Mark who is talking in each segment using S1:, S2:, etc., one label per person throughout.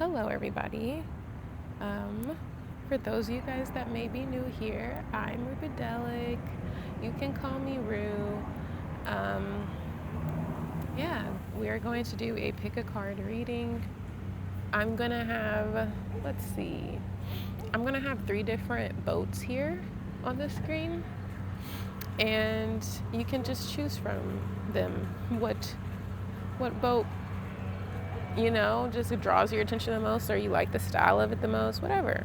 S1: Hello, everybody. For those of you guys that may be new here, I'm Rubidelic. You can call me Rue. Um, yeah, we are going to do a pick a card reading. I'm gonna have, let's see, I'm gonna have 3 different boats here on the screen, and you can just choose from them what boat just draws your attention the most, or you like the style of it the most, whatever.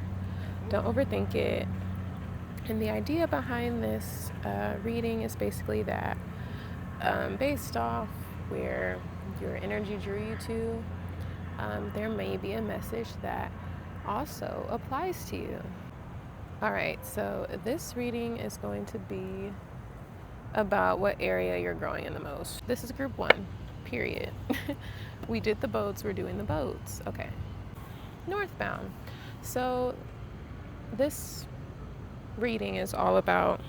S1: Don't overthink it. And the idea behind this reading is basically that based off where your energy drew you to, there may be a message that also applies to you. All right, so this reading is going to be about what area you're growing in the most. This is group 1, period. We did the boats, we're doing the boats. Okay. Northbound. So this reading is all about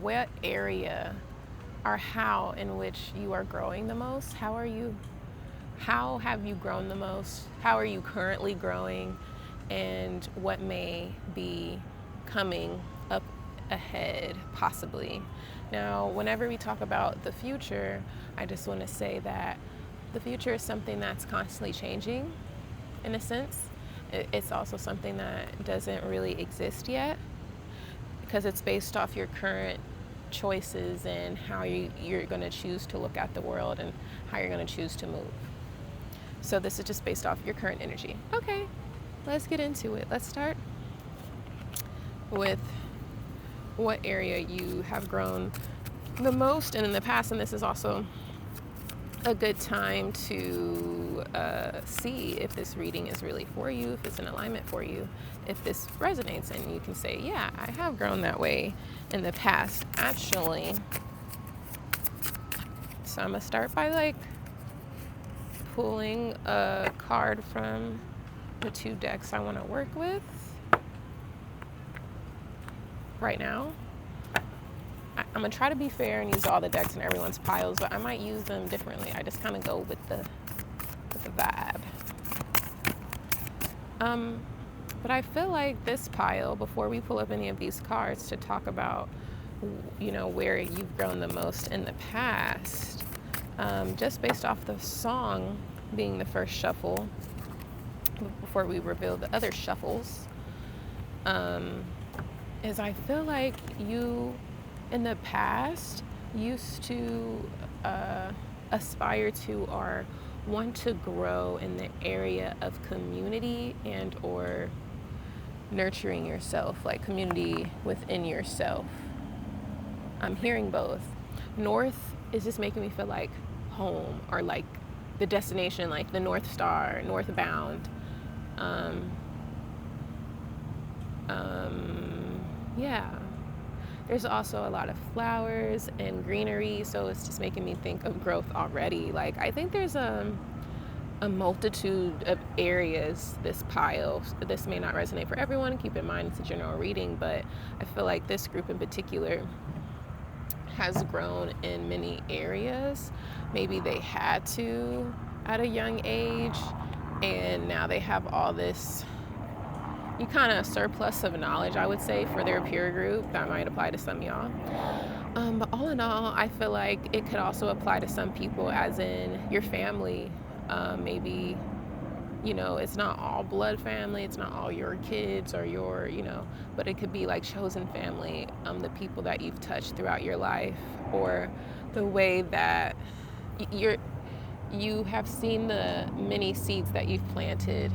S1: what area or how in which you are growing the most. How have you grown the most? How are you currently growing? And what may be coming up ahead, possibly. Now, whenever we talk about the future, I just want to say that the future is something that's constantly changing, in a sense. It's also something that doesn't really exist yet, because it's based off your current choices and how you're going to choose to look at the world and how you're going to choose to move. So this is just based off your current energy. Okay, let's get into it. Let's start with what area you have grown the most and in the past, and this is also a good time to see if this reading is really for you, if it's in alignment for you, if this resonates, and you can say, yeah, I have grown that way in the past, actually. So I'm gonna start by pulling a card from the 2 decks I want to work with right now. I'm gonna try to be fair and use all the decks in everyone's piles, but I might use them differently. I just kind of go with the vibe. But I feel like this pile, before we pull up any of these cards to talk about, where you've grown the most in the past, just based off the song being the first shuffle, before we reveal the other shuffles, is I feel like you, in the past, used to aspire to or want to grow in the area of community and or nurturing yourself, like community within yourself. I'm hearing both. North is just making me feel like home, or like the destination, like the North Star, northbound. Yeah. There's also a lot of flowers and greenery, so it's just making me think of growth already. Like, I think there's a multitude of areas, this pile. This may not resonate for everyone. Keep in mind it's a general reading, but I feel like this group in particular has grown in many areas. Maybe they had to at a young age, and now they have all this kind of surplus of knowledge, I would say, for their peer group. That might apply to some of y'all. But all in all, I feel like it could also apply to some people, as in your family. Maybe, it's not all blood family, it's not all your kids or your, but it could be like chosen family, the people that you've touched throughout your life, or the way that you have seen the many seeds that you've planted.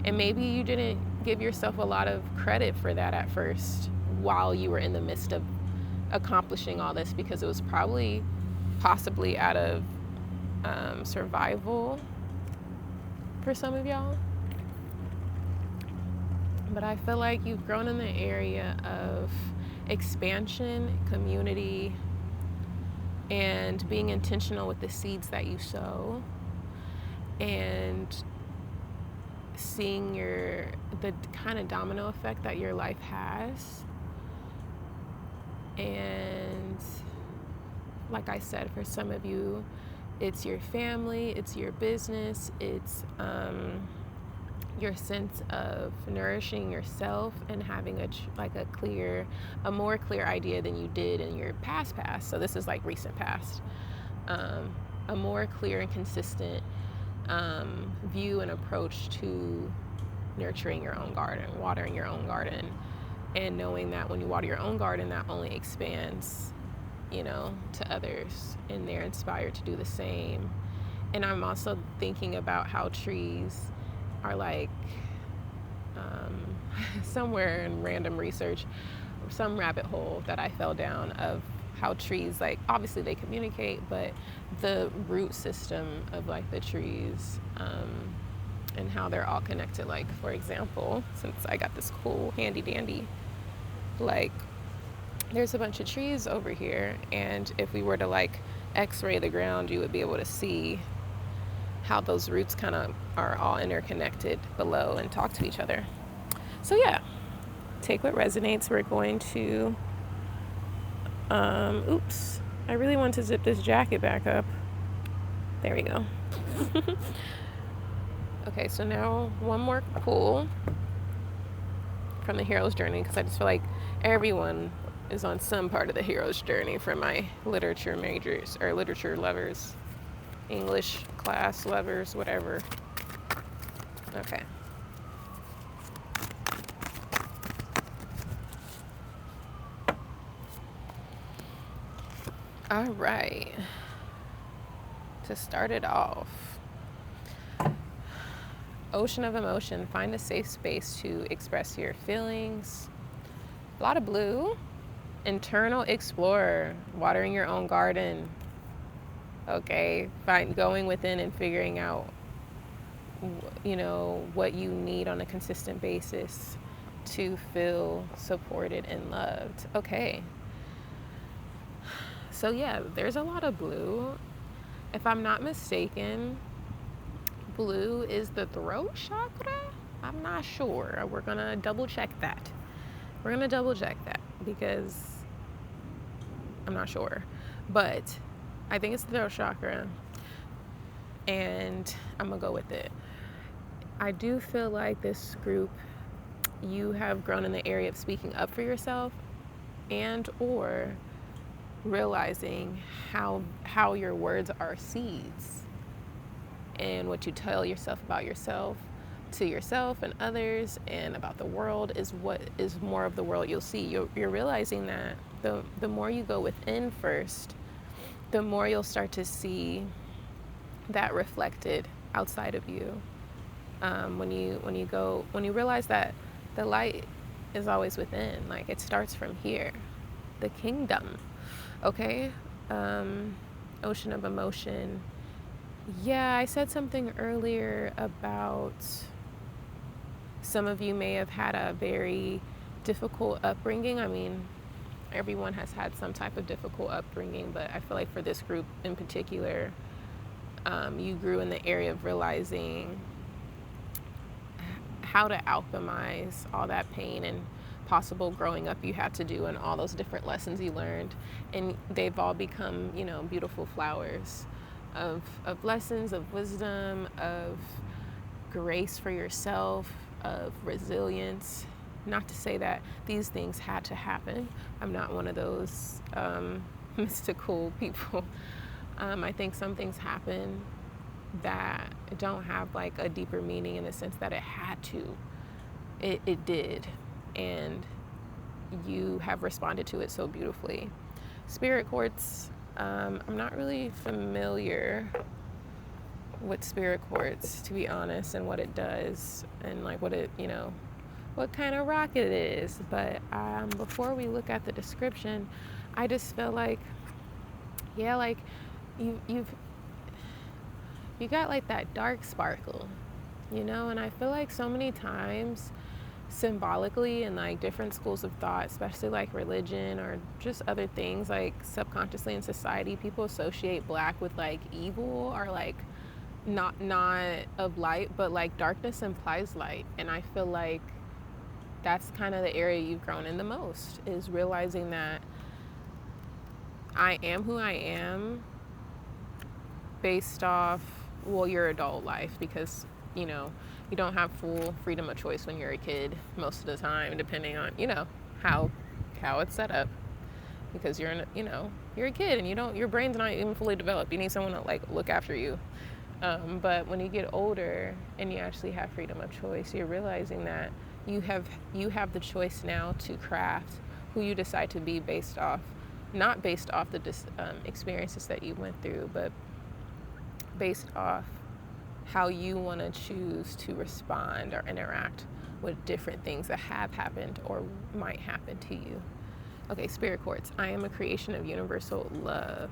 S1: And maybe you didn't give yourself a lot of credit for that at first, while you were in the midst of accomplishing all this, because it was possibly out of survival for some of y'all. But I feel like you've grown in the area of expansion, community, and being intentional with the seeds that you sow, and seeing the kind of domino effect that your life has. And like I said, for some of you, It's your family, it's your business, it's your sense of nourishing yourself and having a more clear idea than you did in your past. So this is like recent past. A more clear and consistent view and approach to nurturing your own garden, watering your own garden, and knowing that when you water your own garden, that only expands, to others, and they're inspired to do the same. And I'm also thinking about how trees are like somewhere in random research, some rabbit hole that I fell down of how trees, like, obviously they communicate, but the root system of like the trees, and how they're all connected. Like, for example, since I got this cool handy dandy, like, there's a bunch of trees over here, and if we were to like x-ray the ground, you would be able to see how those roots kind of are all interconnected below and talk to each other. So yeah, take what resonates. We're going to oops, I really want to zip this jacket back up. There we go. Okay, so now one more pull from the hero's journey, because I just feel like everyone is on some part of the hero's journey for my literature majors or literature lovers, English class lovers, whatever. Okay. All right. To start it off, ocean of emotion, find a safe space to express your feelings. A lot of blue. Internal explorer, watering your own garden. Okay, going within and figuring out, what you need on a consistent basis to feel supported and loved. Okay. So yeah, there's a lot of blue. If I'm not mistaken, blue is the throat chakra. I'm not sure. We're gonna double check that. Because I'm not sure. But I think it's the throat chakra, and I'm gonna go with it. I do feel like this group, you have grown in the area of speaking up for yourself and or realizing how your words are seeds, and what you tell yourself about yourself to yourself and others and about the world is what is more of the world you'll see. You're realizing that the more you go within first, the more you'll start to see that reflected outside of you. When you realize that the light is always within, like it starts from here, the kingdom. Okay, ocean of emotion. Yeah, I said something earlier about some of you may have had a very difficult upbringing. I mean, everyone has had some type of difficult upbringing, but I feel like for this group in particular, you grew in the area of realizing how to alchemize all that pain and possible growing up you had to do, and all those different lessons you learned, and they've all become, beautiful flowers of lessons, of wisdom, of grace for yourself, of resilience. Not to say that these things had to happen. I'm not one of those mystical people. I think some things happen that don't have like a deeper meaning in the sense that it had to. It did. And you have responded to it so beautifully. Spirit quartz, I'm not really familiar with spirit quartz, to be honest, and what it does and like what it, what kind of rock it is. But before we look at the description, I just feel like, yeah, like you got like that dark sparkle, and I feel like so many times symbolically in like different schools of thought, especially like religion or just other things, like subconsciously in society, people associate black with like evil or like not of light, but like darkness implies light. And I feel like that's kind of the area you've grown in the most, is realizing that I am who I am based off, well, your adult life, because, you know, you don't have full freedom of choice when you're a kid most of the time, depending on, how how it's set up. Because you're a kid and your brain's not even fully developed. You need someone to like look after you. But when you get older and you actually have freedom of choice, you're realizing that you have the choice now to craft who you decide to be based off, not based off the experiences that you went through, but based off how you want to choose to respond or interact with different things that have happened or might happen to you. Okay, spirit quartz. I am a creation of universal love.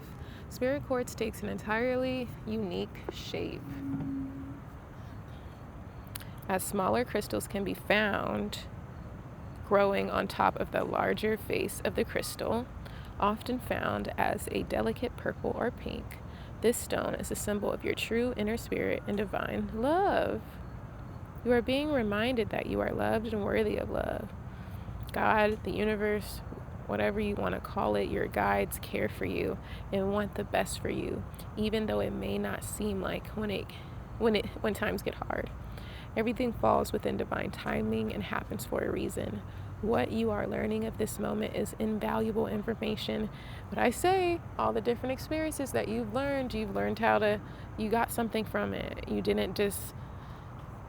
S1: Spirit quartz takes an entirely unique shape, as smaller crystals can be found growing on top of the larger face of the crystal, often found as a delicate purple or pink. This stone is a symbol of your true inner spirit and divine love. You are being reminded that you are loved and worthy of love. God, the universe, whatever you want to call it, your guides care for you and want the best for you, even though it may not seem like when times get hard. Everything falls within divine timing and happens for a reason. What you are learning at this moment is invaluable information. But I say, all the different experiences that you've learned you got something from it. You didn't just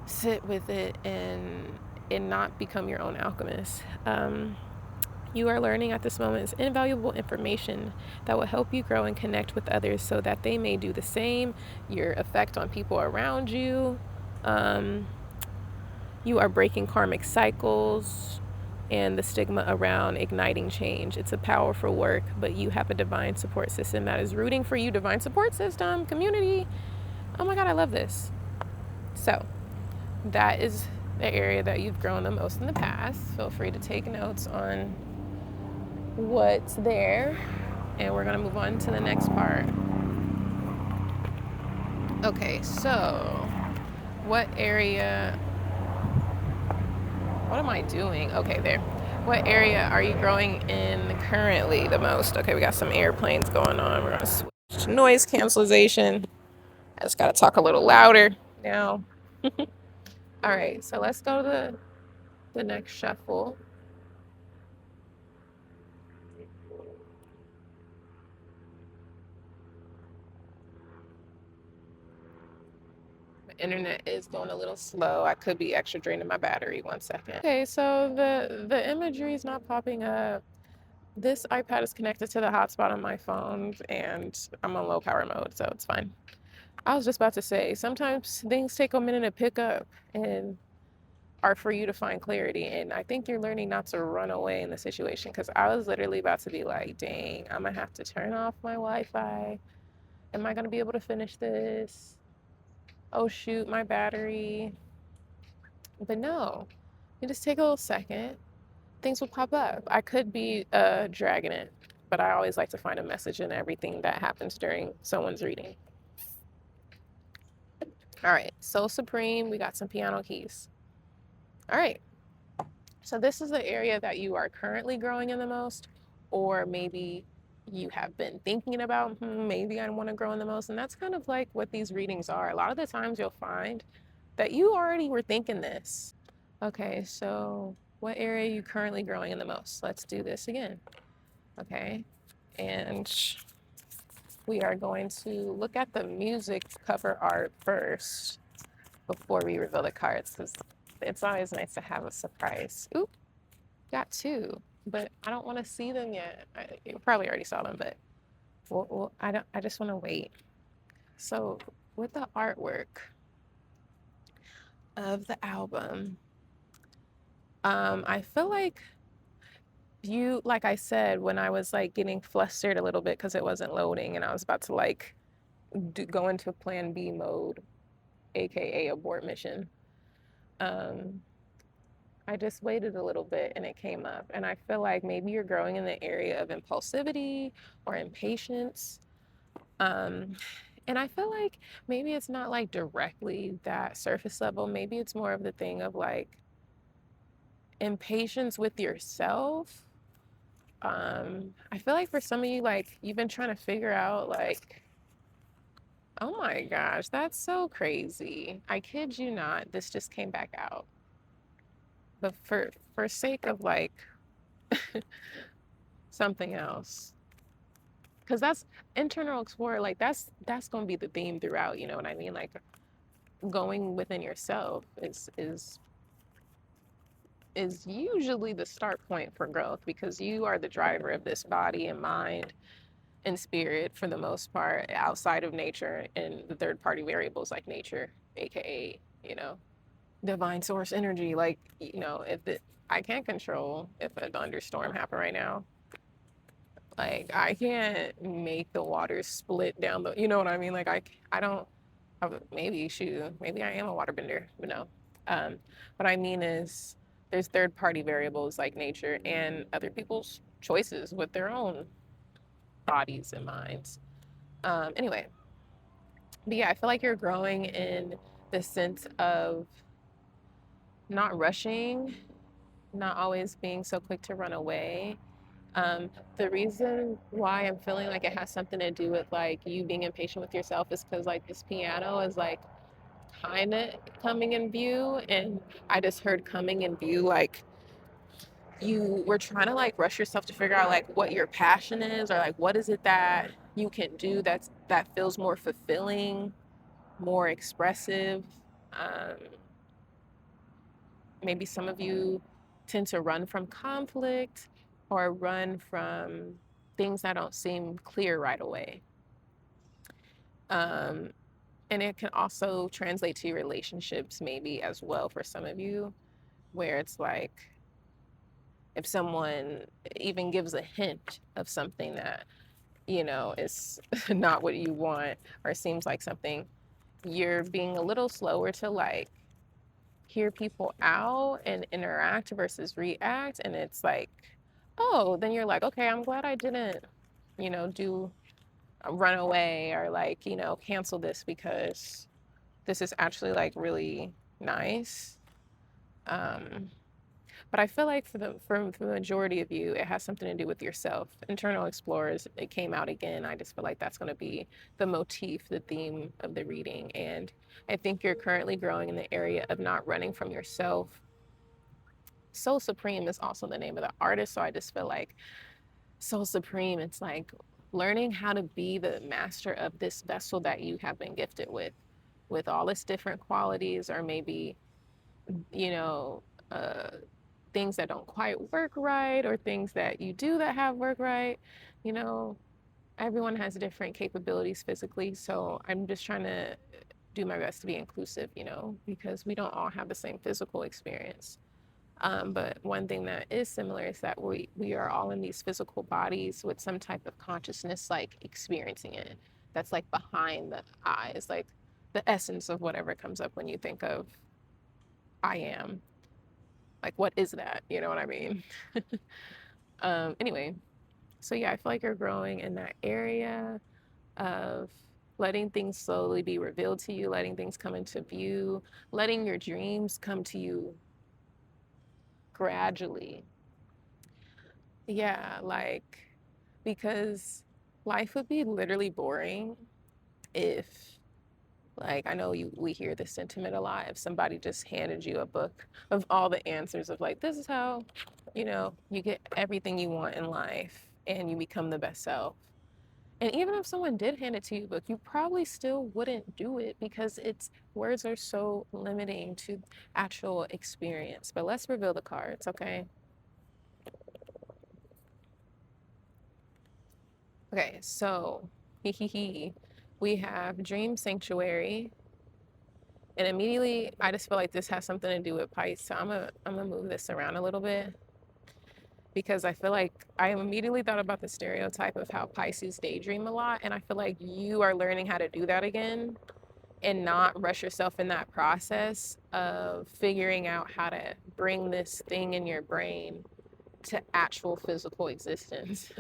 S1: sit with it and not become your own alchemist. You are learning at this moment is invaluable information that will help you grow and connect with others so that they may do the same. Your effect on people around you. You are breaking karmic cycles and the stigma around igniting change. It's a powerful work, but you have a divine support system that is rooting for you. Divine support system, community. Oh my God, I love this. So that is the area that you've grown the most in the past. Feel free to take notes on what's there, and we're gonna move on to the next part. Okay, so what am I doing? Okay, there. What area are you growing in currently the most? Okay, we got some airplanes going on. We're gonna switch to noise cancellation. I just gotta talk a little louder now. All right, so let's go to the next shuffle. Internet is going a little slow. I could be extra draining my battery. 1 second. Okay, so the imagery is not popping up. This iPad is connected to the hotspot on my phone, and I'm on low power mode, so it's fine. I was just about to say, sometimes things take a minute to pick up and are for you to find clarity. And I think you're learning not to run away in the situation, because I was literally about to be like, dang, I'm gonna have to turn off my Wi-Fi. Am I gonna be able to finish this? Oh shoot, my battery. But no, you just take a little second, things will pop up. I could be dragging it, but I always like to find a message in everything that happens during someone's reading. All right, Soul Supreme, we got some piano keys. All right, so this is the area that you are currently growing in the most, or maybe you have been thinking about, maybe I want to grow in the most. And that's kind of like what these readings are. A lot of the times you'll find that you already were thinking this. Okay, so what area are you currently growing in the most? Let's do this again. Okay, and we are going to look at the music cover art first before we reveal the cards, because it's always nice to have a surprise. Oop, got two, but I don't want to see them yet. You probably already saw them, but I don't. I just want to wait. So with the artwork of the album, I feel like like I said, when I was like getting flustered a little bit because it wasn't loading, and I was about to like go into plan B mode, aka abort mission. Um, I just waited a little bit and it came up. And I feel like maybe you're growing in the area of impulsivity or impatience. Um, and I feel like maybe it's not like directly that surface level. Maybe it's more of the thing of like impatience with yourself. I feel like for some of you, like you've been trying to figure out like Oh my gosh, that's so crazy. I kid you not, this just came back out. But for sake of like something else, because that's internal explorer, like that's gonna be the theme throughout, you know what I mean? Like going within yourself is usually the start point for growth because you are the driver of this body and mind and spirit for the most part outside of nature and the third party variables like nature, aka, you know, divine source energy. Like, you know, if it, I can't control if a thunderstorm happened right now. Like I can't make the water split down the, you know what I mean? Like I don't, maybe shoot, maybe I am a waterbender, but no. Um, what I mean is there's third party variables like nature and other people's choices with their own bodies and minds. Anyway, but yeah, I feel like you're growing in the sense of not rushing, not always being so quick to run away. The reason why I'm feeling like it has something to do with like you being impatient with yourself is because like this piano is like kind of coming in view, and I just heard coming in view like you were trying to like rush yourself to figure out like what your passion is or like what is it that you can do that feels more fulfilling, more expressive. Um, Maybe some of you tend to run from conflict or run from things that don't seem clear right away. Um, and it can also translate to your relationships, maybe as well, for some of you, where it's like if someone even gives a hint of something that, you know, is not what you want or seems like something, you're being a little slower to like hear people out and interact versus react. And it's like, oh, then you're like, okay, I'm glad I didn't, you know, do run away or like, you know, cancel this because this is actually like really nice. Um, but I feel like for the majority of you, it has something to do with yourself. Internal explorers, it came out again. I just feel like that's going to be the motif, the theme of the reading. And I think you're currently growing in the area of not running from yourself. Soul Supreme is also the name of the artist. So I just feel like Soul Supreme, it's like learning how to be the master of this vessel that you have been gifted with all its different qualities, or maybe, you know, uh, things that don't quite work right, or things that you do that have work right. You know, everyone has different capabilities physically. So I'm just trying to do my best to be inclusive, you know, because we don't all have the same physical experience. But one thing that is similar is that we are all in these physical bodies with some type of consciousness, like experiencing it. That's like behind the eyes, like the essence of whatever comes up when you think of I am. Like, what is that? You know what I mean? Anyway, so yeah, I feel like you're growing in that area of letting things slowly be revealed to you, letting things come into view, letting your dreams come to you gradually. Yeah, like because life would be literally boring if, like, I know we hear this sentiment a lot, if somebody just handed you a book of all the answers of like this is how, you know, you get everything you want in life and you become the best self. And even if someone did hand it to you a book, you probably still wouldn't do it because it's words are so limiting to actual experience. But let's reveal the cards, okay? Okay, so we have Dream Sanctuary, and immediately I just feel like this has something to do with Pisces. So I'm gonna move this around a little bit because I feel like I immediately thought about the stereotype of how Pisces daydream a lot, and I feel like you are learning how to do that again and not rush yourself in that process of figuring out how to bring this thing in your brain to actual physical existence.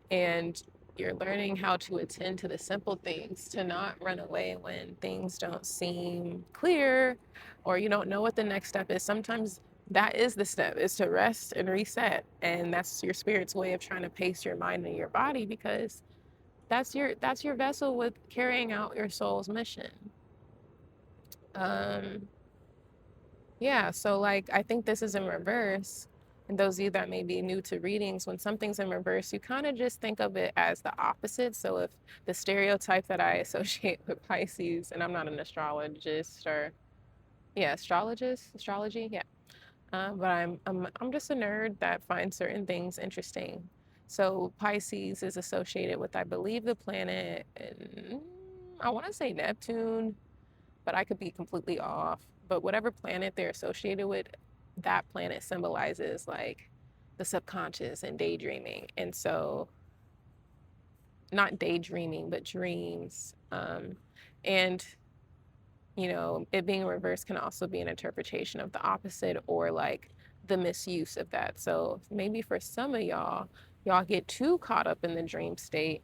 S1: And you're learning how to attend to the simple things, to not run away when things don't seem clear or you don't know what the next step is. Sometimes that is the step, is to rest and reset. And that's your spirit's way of trying to pace your mind and your body because That's your vessel with carrying out your soul's mission. Um, yeah, so like I think this is in reverse. And those of you that may be new to readings, when something's in reverse, you kind of just think of it as the opposite. So if the stereotype that I associate with Pisces, and I'm not an astrologist or yeah, astrology, yeah. But I'm just a nerd that finds certain things interesting. So Pisces is associated with, I believe, the planet, and I want to say Neptune, but I could be completely off. But whatever planet they're associated with, that planet symbolizes like the subconscious and daydreaming. And so, not daydreaming, but dreams. And it being reversed can also be an interpretation of the opposite or like the misuse of that. So maybe for some of y'all get too caught up in the dream state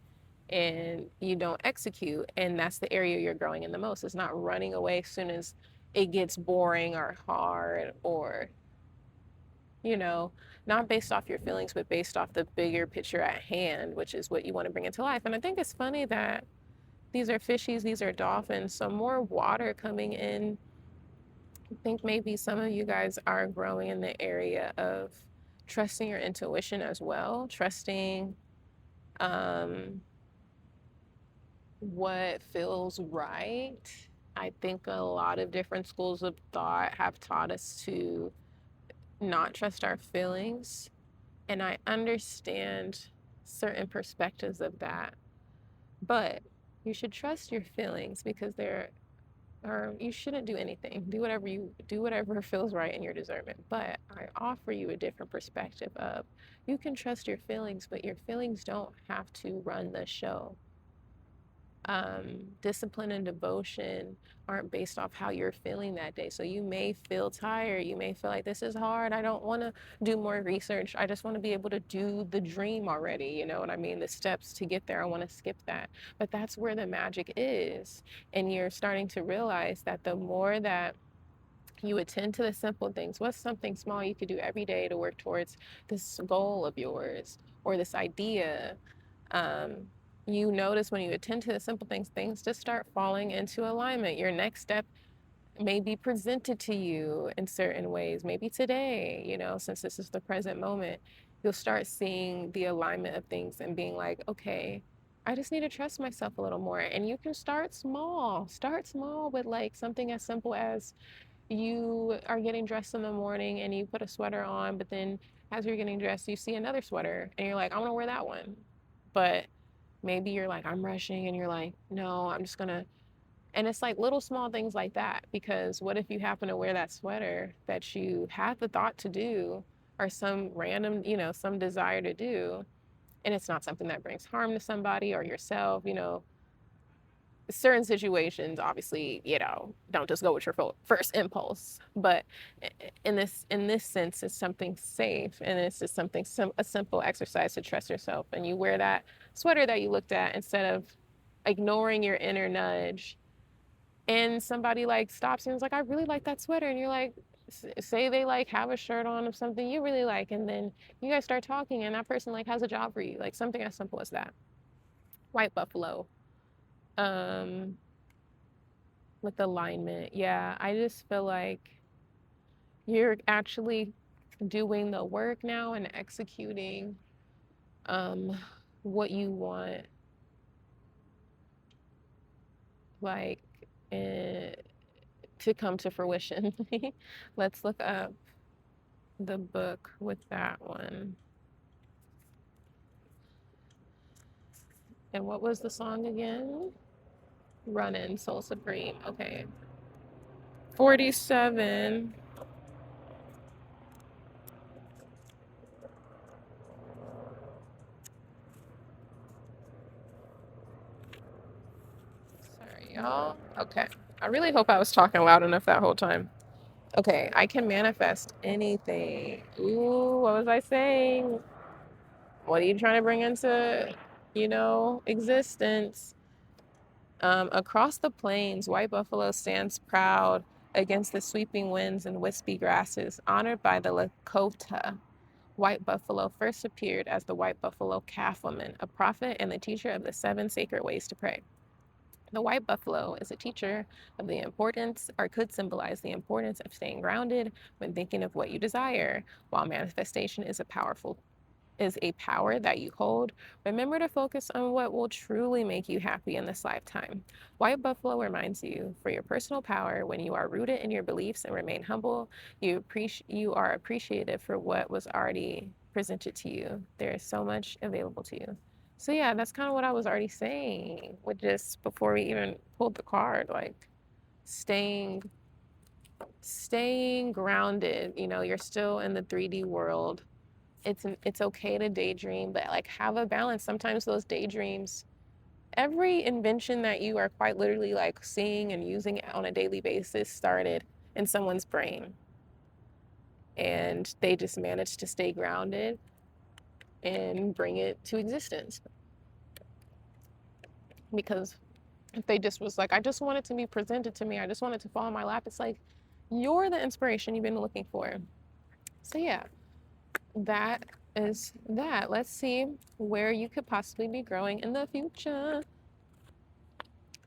S1: and you don't execute. And that's the area you're growing in the most. It's not running away as soon as it gets boring or hard or, you know, not based off your feelings, but based off the bigger picture at hand, which is what you want to bring into life. And I think it's funny that these are fishies, these are dolphins, so more water coming in. I think maybe some of you guys are growing in the area of trusting your intuition as well, trusting um, what feels right. I think a lot of different schools of thought have taught us to not trust our feelings. And I understand certain perspectives of that. But you should trust your feelings because they're or you shouldn't do anything. Do whatever feels right in your discernment. But I offer you a different perspective of you can trust your feelings, but your feelings don't have to run the show. Discipline and devotion aren't based off how you're feeling that day. So you may feel tired. You may feel like this is hard. I don't want to do more research. I just want to be able to do the dream already. You know what I mean? The steps to get there, I want to skip that. But that's where the magic is. And you're starting to realize that the more that you attend to the simple things, what's something small you could do every day to work towards this goal of yours or this idea? um, you notice when you attend to the simple things, things just start falling into alignment. Your next step may be presented to you in certain ways. Maybe today, since this is the present moment, you'll start seeing the alignment of things and being like, okay, I just need to trust myself a little more. And you can start small. Start small with like something as simple as you are getting dressed in the morning and you put a sweater on, but then as you're getting dressed, you see another sweater and you're like, I want to wear that one. But maybe you're like, I'm rushing, and you're like, no, I'm just gonna. And it's like little small things like that. Because what if you happen to wear that sweater that you had the thought to do, or some random, some desire to do, and it's not something that brings harm to somebody or yourself, certain situations obviously don't just go with your first impulse, but in this sense it's something safe, and it's just something a simple exercise to trust yourself, and you wear that sweater that you looked at instead of ignoring your inner nudge, and somebody like stops and is like, I really like that sweater, and you're like, say they like have a shirt on of something you really like, and then you guys start talking and that person like has a job for you, like something as simple as that. White buffalo. um with alignment. Yeah, I just feel like you're actually doing the work now and executing um what you want, like eh, to come to fruition. Let's look up the book with that one. And what was the song again? Runnin', Soul Supreme. Okay. 47. Sorry, y'all. Okay. I really hope I was talking loud enough that whole time. Okay, I can manifest anything. Ooh, what was I saying? What are you trying to bring into, existence? Across the plains, white buffalo stands proud against the sweeping winds and wispy grasses, honored by the Lakota. white buffalo first appeared as the white buffalo calf woman, a prophet and the teacher of the 7 sacred ways to pray. The white buffalo is a teacher of the importance, or could symbolize the importance of staying grounded when thinking of what you desire, while manifestation is a power that you hold. Remember to focus on what will truly make you happy in this lifetime. White Buffalo reminds you for your personal power when you are rooted in your beliefs and remain humble, you are appreciated for what was already presented to you. There is so much available to you. So yeah, that's kind of what I was already saying with just before we even pulled the card, like staying staying grounded. You're still in the 3D world. It's okay to daydream, but like have a balance. Sometimes those daydreams, every invention that you are quite literally like seeing and using on a daily basis started in someone's brain, and they just managed to stay grounded and bring it to existence. Because if they just was like, I just want it to be presented to me, I just want it to fall in my lap, it's like you're the inspiration you've been looking for. So yeah, that is that. Let's see where you could possibly be growing in the future.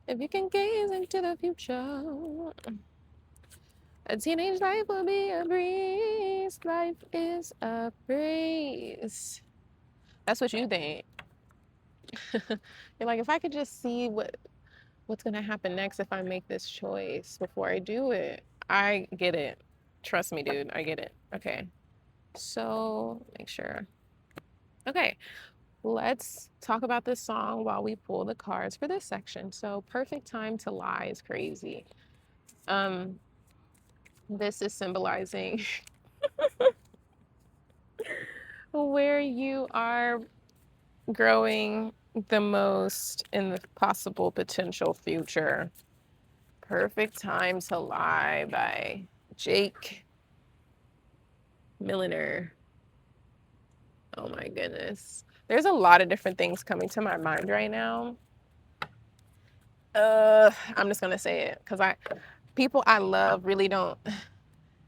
S1: If you can gaze into the future, a teenage life will be a breeze. Life is a breeze. That's what you think. You're like, if I could just see what's gonna happen next if I make this choice before I do it. I get it. Trust me, dude. I get it. Okay. So make sure. Okay. Let's talk about this song while we pull the cards for this section. So, perfect time to lie is crazy. Um, this is symbolizing where you are growing the most in the possible potential future. Perfect Time to Lie by Jake Milliner. Oh my goodness. There's a lot of different things coming to my mind right now. I'm just gonna say it because people I love really don't.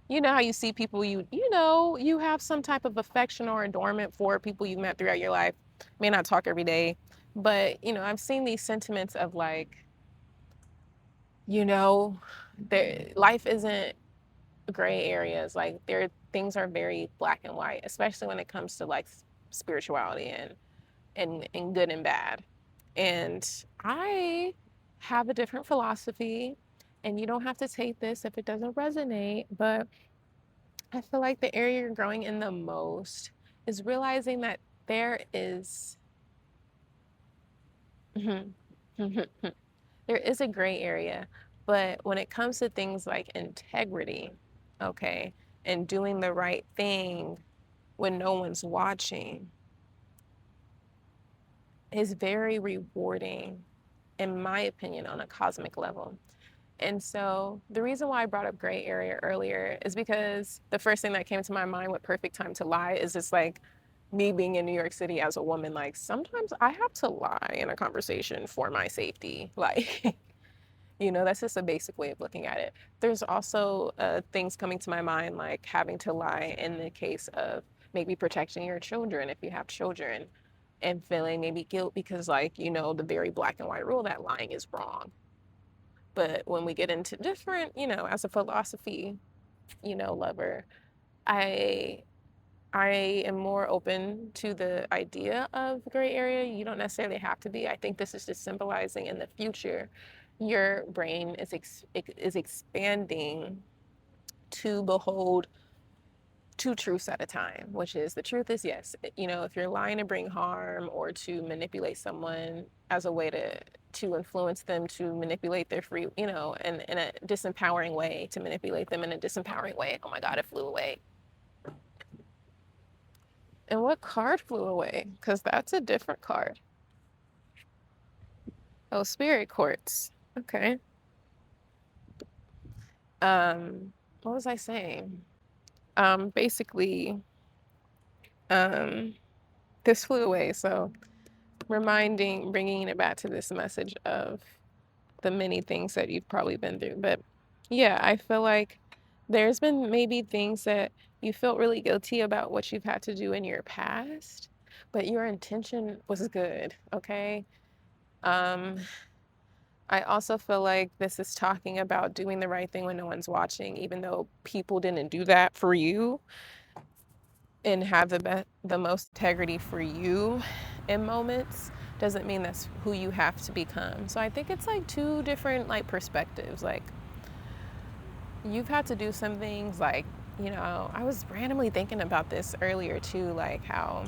S1: You know how you see people you have some type of affection or adornment for people you met throughout your life. May not talk every day, but I've seen these sentiments of like, you know, life isn't gray areas. Like things are very black and white, especially when it comes to like spirituality and good and bad. And I have a different philosophy, and you don't have to take this if it doesn't resonate, but I feel like the area you're growing in the most is realizing that there is there is a gray area, but when it comes to things like integrity, okay, and doing the right thing when no one's watching is very rewarding, in my opinion, on a cosmic level. And so the reason why I brought up gray area earlier is because the first thing that came to my mind with perfect time to lie is just like me being in New York City as a woman. Like sometimes I have to lie in a conversation for my safety. Like, that's just a basic way of looking at it. There's also things coming to my mind, like having to lie in the case of maybe protecting your children if you have children, and feeling maybe guilt because, like, the very black and white rule that lying is wrong. But when we get into different, as a philosophy, lover, I I am more open to the idea of gray area. You don't necessarily have to be. I think this is just symbolizing in the future, your brain is expanding to behold two truths at a time, which is the truth is yes, if you're lying to bring harm or to manipulate someone as a way to influence them to manipulate their free, and in a disempowering way, to manipulate them in a disempowering way. Oh my God, it flew away. And what card flew away? Because that's a different card. Oh, Spirit Quartz. Okay. What was I saying? Basically, um, this flew away. So bringing it back to this message of the many things that you've probably been through. But yeah, I feel like there's been maybe things that You felt really guilty about what you've had to do in your past, but your intention was good, okay? Um, I also feel like this is talking about doing the right thing when no one's watching, even though people didn't do that for you and have the most integrity for you in moments doesn't mean that's who you have to become. So I think it's like two different like perspectives. Like you've had to do some things like, I was randomly thinking about this earlier too, like how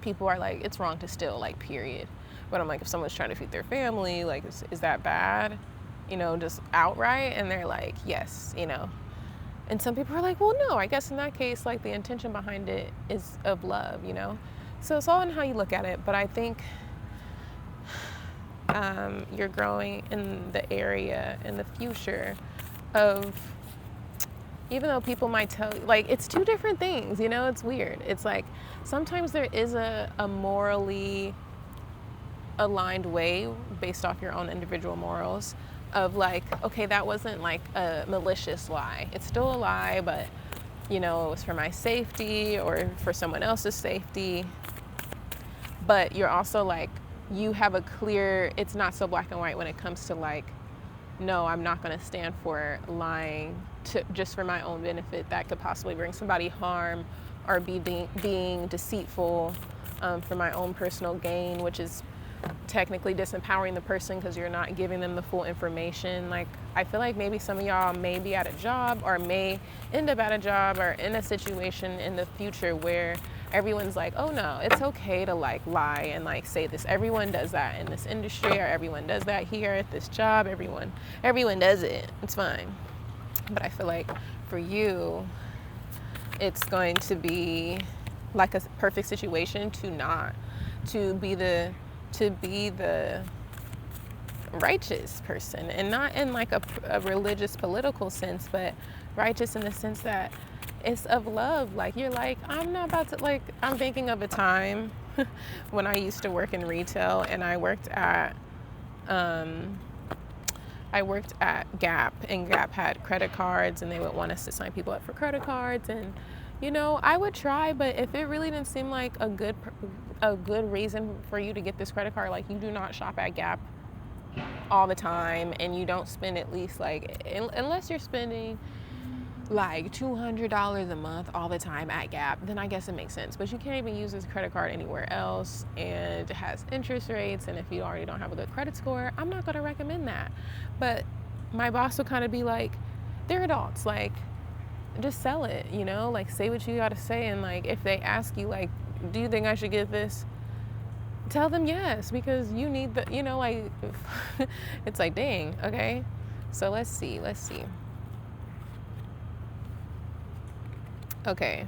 S1: people are like, it's wrong to steal, like, period. But I'm like, if someone's trying to feed their family, like, is that bad? Just outright? And they're like, yes. And some people are like, well, no, I guess in that case, like, the intention behind it is of love. So it's all in how you look at it. But I think you're growing in the area in the future of, even though people might tell you, like, it's two different things, it's weird. It's like sometimes there is a morally aligned way based off your own individual morals of like, okay, that wasn't like a malicious lie. It's still a lie, but it was for my safety or for someone else's safety. But you're also like, you have a clear, it's not so black and white when it comes to like, no, I'm not going to stand for lying just for my own benefit that could possibly bring somebody harm or being deceitful for my own personal gain, which is technically disempowering the person because you're not giving them the full information. Like, I feel like maybe some of y'all may be at a job or may end up at a job or in a situation in the future where everyone's like, oh no, it's okay to like lie and like say this. Everyone does that in this industry, or everyone does that here at this job. Everyone does it. It's fine. But I feel like for you, it's going to be like a perfect situation to be the righteous person, and not in like a religious political sense, but righteous in the sense that it's of love. Like, you're like, I'm not about to, like, I'm thinking of a time when I used to work in retail, and I worked at Gap, and Gap had credit cards, and they would want us to sign people up for credit cards. And I would try, but if it really didn't seem like a good reason for you to get this credit card, like, you do not shop at Gap all the time, and you don't spend at least like, unless you're spending like $200 a month all the time at Gap, then I guess it makes sense. But you can't even use this credit card anywhere else, and it has interest rates, and if you already don't have a good credit score, I'm not going to recommend that. But my boss will kind of be like, they're adults, like, just sell it, like, say what you got to say. And like, if they ask you like, do you think I should get this, tell them yes, because you need the, like, it's like, dang, okay. So let's see. Okay,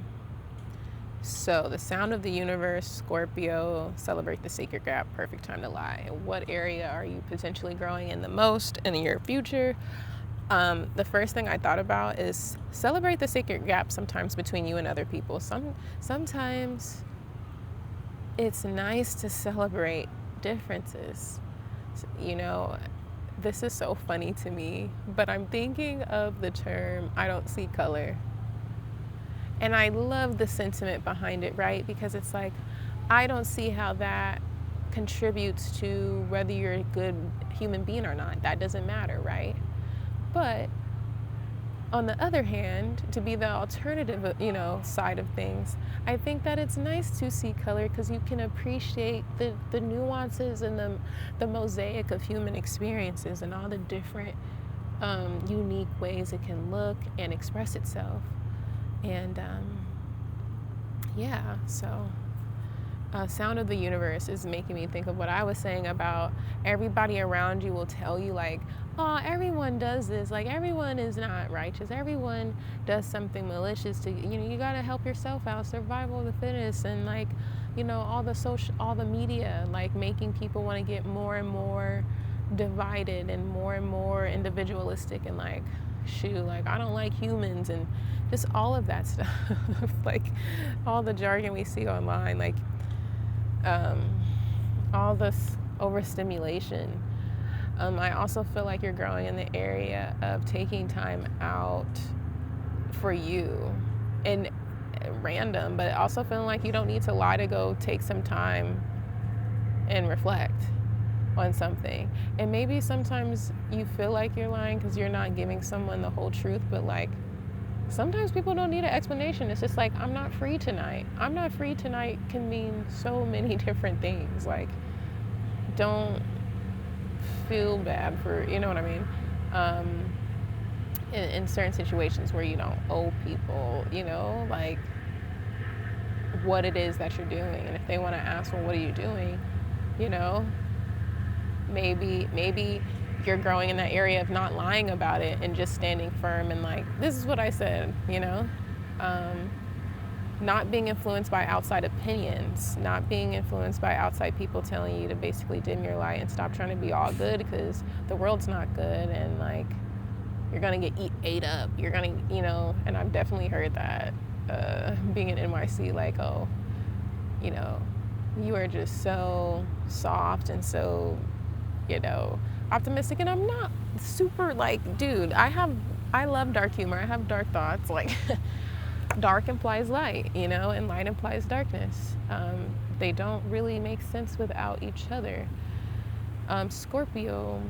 S1: so the sound of the universe, Scorpio, celebrate the sacred gap, perfect time to lie. What area are you potentially growing in the most in your future? The first thing I thought about is celebrate the sacred gap sometimes between you and other people. Sometimes it's nice to celebrate differences. This is so funny to me, but I'm thinking of the term, I don't see color. And I love the sentiment behind it, right? Because it's like, I don't see how that contributes to whether you're a good human being or not. That doesn't matter, right? But on the other hand, to be the alternative, side of things, I think that it's nice to see color because you can appreciate the nuances and the mosaic of human experiences and all the different unique ways it can look and express itself. And so Sound of the Universe is making me think of what I was saying about everybody around you will tell you like, oh, everyone does this, like, everyone is not righteous, everyone does something malicious to you got to help yourself out, survival of the fittest, and like, all the media, like, making people want to get more and more divided and more individualistic, and like, shoot, like, I don't like humans, and just all of that stuff. Like, all the jargon we see online, like, all this overstimulation. I also feel like you're growing in the area of taking time out for you and random, but also feeling like you don't need to lie to go take some time and reflect on something. And maybe sometimes you feel like you're lying because you're not giving someone the whole truth, but like sometimes people don't need an explanation. It's just like, I'm not free tonight. I'm not free tonight can mean so many different things. Like, don't feel bad for, you know what I mean? In certain situations where you don't owe people, you know, like what it is that you're doing. And if they want to ask, well, what are you doing? You know, maybe you're growing in that area of not lying about it and just standing firm and like, this is what I said, you know? Not being influenced by outside opinions, not being influenced by outside people telling you to basically dim your light and stop trying to be all good because the world's not good and like you're gonna get ate up. You're gonna, you know, and I've definitely heard that being in NYC, like, oh, you know, you are just so soft and so, you know, optimistic. And I'm not super like, dude, I love dark humor. I have dark thoughts. Like, dark implies light, you know, and light implies darkness. They don't really make sense without each other. Scorpio,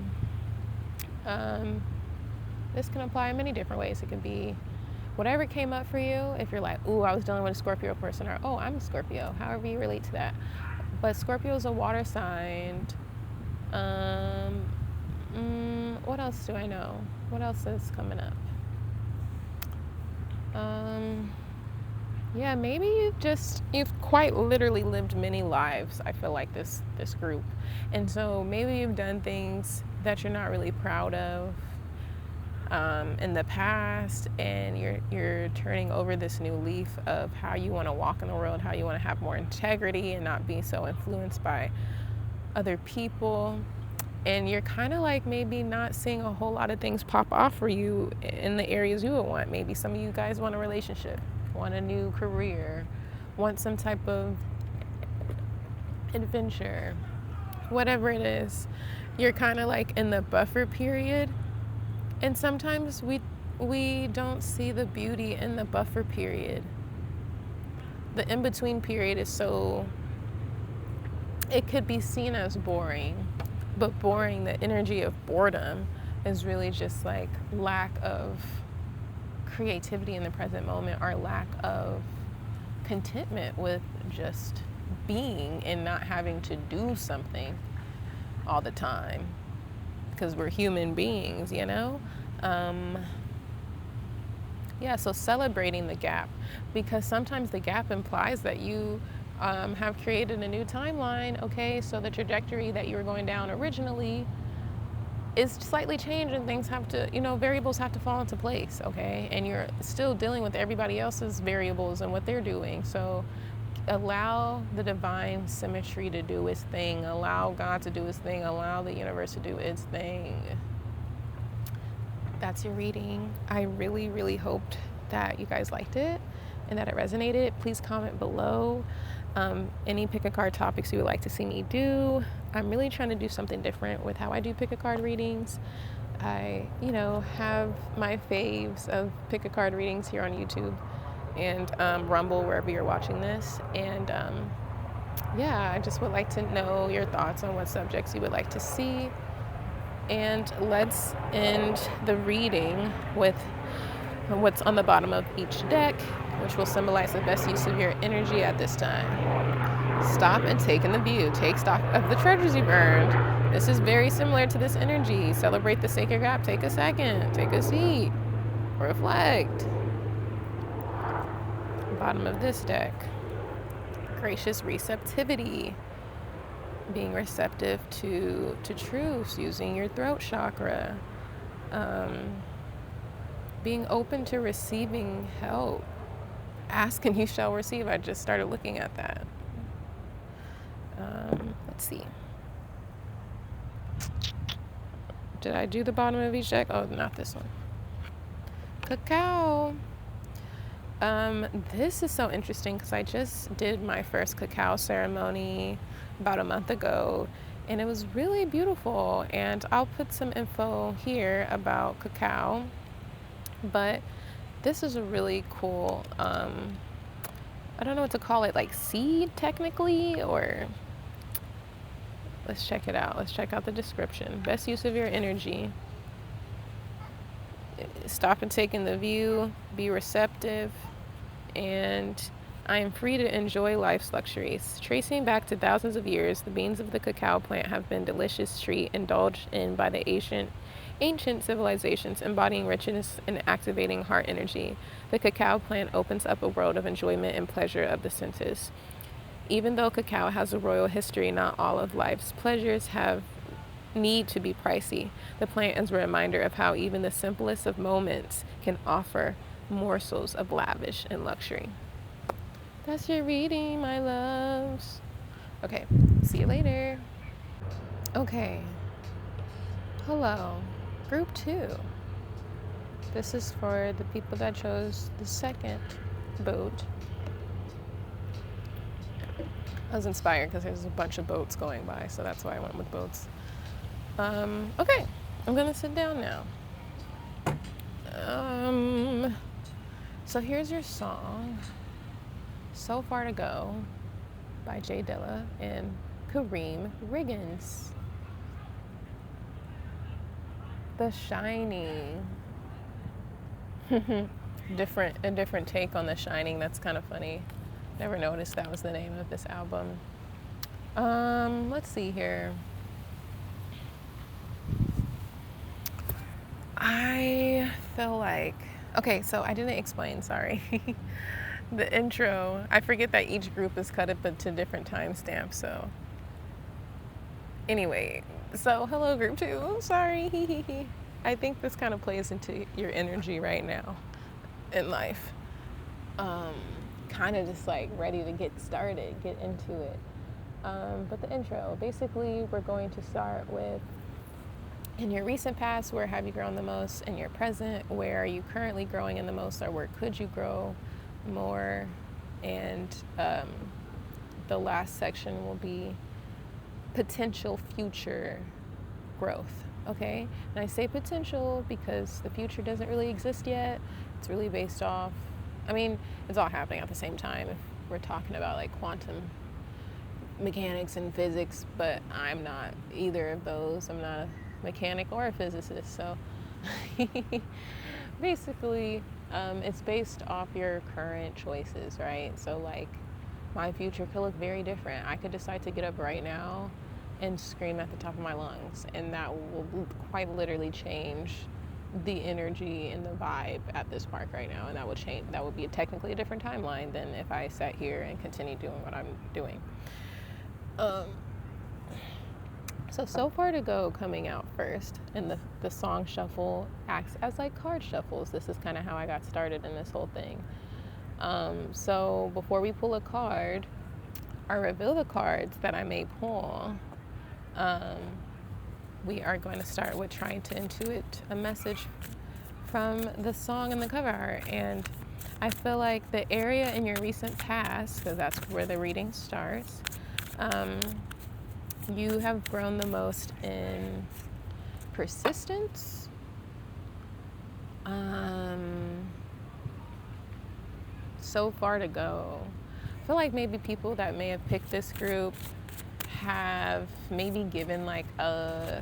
S1: this can apply in many different ways. It could be whatever came up for you. If you're like, ooh, I was dealing with a Scorpio person, or oh, I'm a Scorpio, however you relate to that. But Scorpio is a water sign. What else do I know? What else is coming up? Yeah, maybe you've quite literally lived many lives, I feel like this group. And so maybe you've done things that you're not really proud of in the past, and you're turning over this new leaf of how you want to walk in the world, how you want to have more integrity and not be so influenced by other people. And you're kind of like maybe not seeing a whole lot of things pop off for you in the areas you would want. Maybe some of you guys want a relationship, want a new career, want some type of adventure, whatever it is. You're kind of like in the buffer period. And sometimes we don't see the beauty in the buffer period. The in-between period is so, it could be seen as boring. But boring, the energy of boredom, is really just like lack of creativity in the present moment, or lack of contentment with just being and not having to do something all the time, because we're human beings, you know? Yeah, so celebrating the gap, because sometimes the gap implies that you have created a new timeline. Okay, so the trajectory that you were going down originally is slightly changed, and things have to, you know, variables have to fall into place. Okay, and you're still dealing with everybody else's variables and what they're doing. So allow the divine symmetry to do its thing, allow God to do his thing, allow the universe to do its thing. That's your reading. I really, really hoped that you guys liked it and that it resonated. Please comment below any pick a card topics you would like to see me do. I'm really trying to do something different with how I do pick a card readings. I, you know, have my faves of pick a card readings here on YouTube and Rumble, wherever you're watching this. And yeah, I just would like to know your thoughts on what subjects you would like to see. And let's end the reading with what's on the bottom of each deck, which will symbolize the best use of your energy at this time. Stop and take in the view. Take stock of the treasures you've earned. This is very similar to this energy. Celebrate the sacred gap. Take a second. Take a seat. Reflect. Bottom of this deck. Gracious receptivity. Being receptive to truths, using your throat chakra. Being open to receiving help. Ask and you shall receive. I just started looking at that. Let's see. Did I do the bottom of each deck? Oh, not this one. Cacao. This is so interesting because I just did my first cacao ceremony about a month ago, and it was really beautiful. And I'll put some info here about cacao, but this is a really cool, I don't know what to call it, like seed technically, or let's check it out. Let's check out the description. Best use of your energy. Stop and take in the view, be receptive, and I am free to enjoy life's luxuries. Tracing back to thousands of years, the beans of the cacao plant have been a delicious treat indulged in by the ancient civilizations, embodying richness and activating heart energy. The cacao plant opens up a world of enjoyment and pleasure of the senses. Even though cacao has a royal history, not all of life's pleasures need to be pricey. The plant is a reminder of how even the simplest of moments can offer morsels of lavish and luxury. That's your reading, my loves. Okay, see you later. Okay, hello, group 2. This is for the people that chose the second boat. I was inspired because there's a bunch of boats going by, so that's why I went with boats. Okay, I'm gonna sit down now. So here's your song, So Far to Go by Jay Dilla and Kareem Riggins. The Shining. A different take on The Shining. That's kind of funny. Never noticed that was the name of this album. Let's see here. I feel like, okay, so I didn't explain, sorry. The intro, I forget that each group is cut up into different timestamps, so. Anyway, so hello group 2, sorry. I think this kind of plays into your energy right now in life. Kind of just like ready to get started, get into it. But the intro, basically we're going to start with, in your recent past, where have you grown the most? In your present, where are you currently growing in the most, or where could you grow more? And the last section will be potential future growth, okay? And I say potential because the future doesn't really exist yet. It's really based off, I mean, it's all happening at the same time if we're talking about like quantum mechanics and physics, but I'm not either of those. I'm not a mechanic or a physicist, so basically it's based off your current choices, right? So like my future could look very different. I could decide to get up right now and scream at the top of my lungs, and that will quite literally change the energy and the vibe at this park right now, and that would change. That would be technically a different timeline than if I sat here and continued doing what I'm doing. So Far to Go coming out first, and the song shuffle acts as like card shuffles. This is kind of how I got started in this whole thing. So before we pull a card or reveal the cards that I may pull, we are going to start with trying to intuit a message from the song and the cover art. And I feel like the area in your recent past, because that's where the reading starts, you have grown the most in persistence, so far to go. I feel like maybe people that may have picked this group have maybe given like a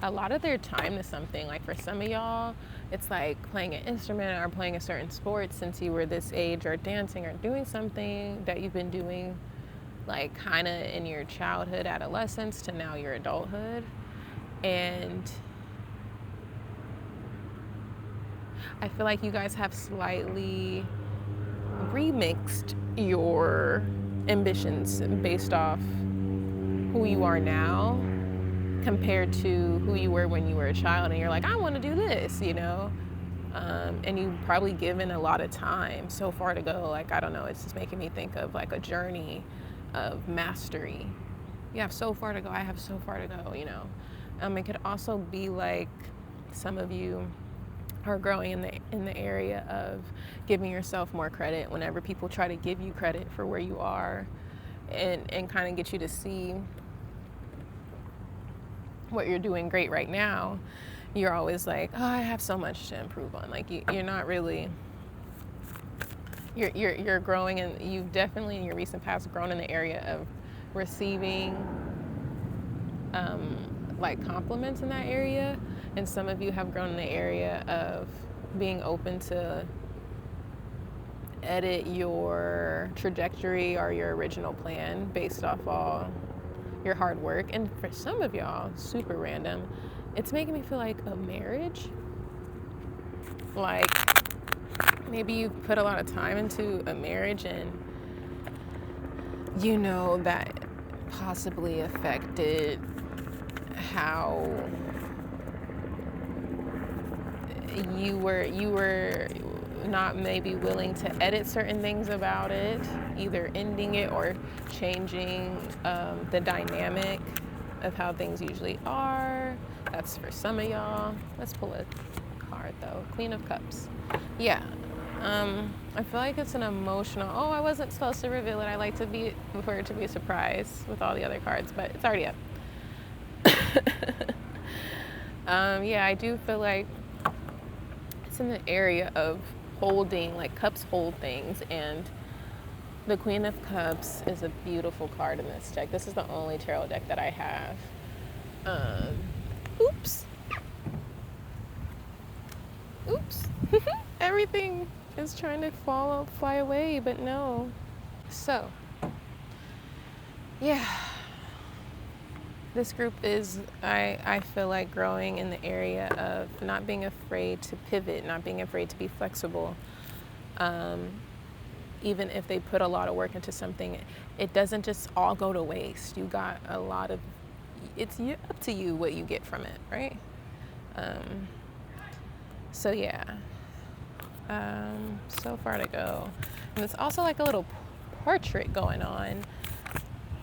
S1: lot of their time to something. Like for some of y'all, it's like playing an instrument or playing a certain sport since you were this age, or dancing or doing something that you've been doing like kind of in your childhood, adolescence to now your adulthood. And I feel like you guys have slightly remixed your ambitions based off who you are now compared to who you were when you were a child, and you're like, I want to do this, you know? And you've probably given a lot of time so far to go. Like, I don't know, it's just making me think of like a journey of mastery. You have so far to go, I have so far to go, you know? It could also be like some of you are growing in the area of giving yourself more credit whenever people try to give you credit for where you are, and kind of get you to see what you're doing great right now. You're always like, oh, I have so much to improve on. Like you're not really You're growing, and you've definitely in your recent past grown in the area of receiving like compliments in that area, and some of you have grown in the area of being open to edit your trajectory or your original plan based off all your hard work. And for some of y'all, super random, it's making me feel like a marriage. Like maybe you've put a lot of time into a marriage, and you know that possibly affected how you were not maybe willing to edit certain things about it, either ending it or changing the dynamic of how things usually are. That's for some of y'all. Let's pull a card though. Queen of Cups. Yeah. I feel like it's an emotional, oh, I wasn't supposed to reveal it. I like to be for it to be a surprise with all the other cards, but it's already up. Yeah, I do feel like it's in the area of holding, like cups hold things, and the Queen of Cups is a beautiful card in this deck. This is the only tarot deck that I have. Oops. Everything is trying to fly away, but no. So, yeah. This group is, I feel like, growing in the area of not being afraid to pivot, not being afraid to be flexible. Even if they put a lot of work into something, it doesn't just all go to waste. You got a lot of, it's up to you what you get from it, right? So yeah, so far to go. And it's also like a little portrait going on.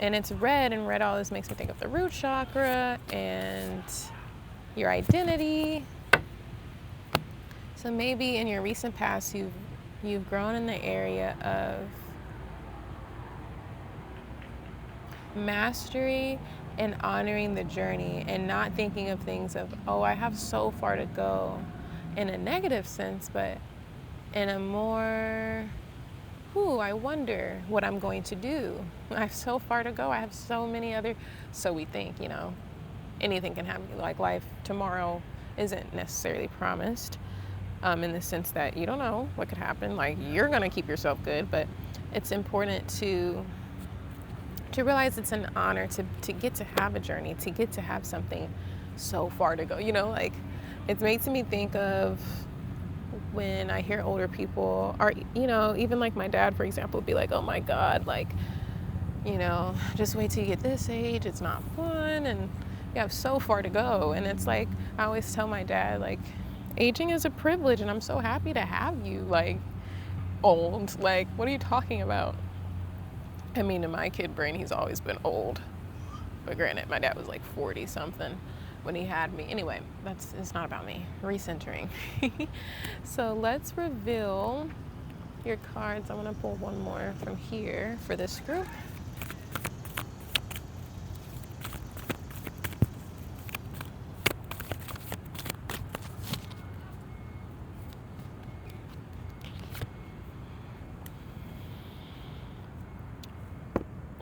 S1: And it's red, and red always makes me think of the root chakra and your identity. So maybe in your recent past, you've grown in the area of mastery and honoring the journey, and not thinking of things of, oh, I have so far to go in a negative sense, but in a more, I wonder what I'm going to do. I have so far to go. I have so many other, so we think, anything can happen. Like life tomorrow isn't necessarily promised, in the sense that you don't know what could happen. Like you're going to keep yourself good, but it's important to realize it's an honor to get to have a journey, to get to have something so far to go. Like it makes me think of when I hear older people, or even like my dad, for example, would be like, oh my God, like, just wait till you get this age, it's not fun, and you have so far to go. And it's like, I always tell my dad, like, aging is a privilege, and I'm so happy to have you, like, old. Like, what are you talking about? I mean, in my kid brain, he's always been old. But granted, my dad was like 40 something when he had me. Anyway, it's not about me. Recentering. So let's reveal your cards. I want to pull one more from here for this group.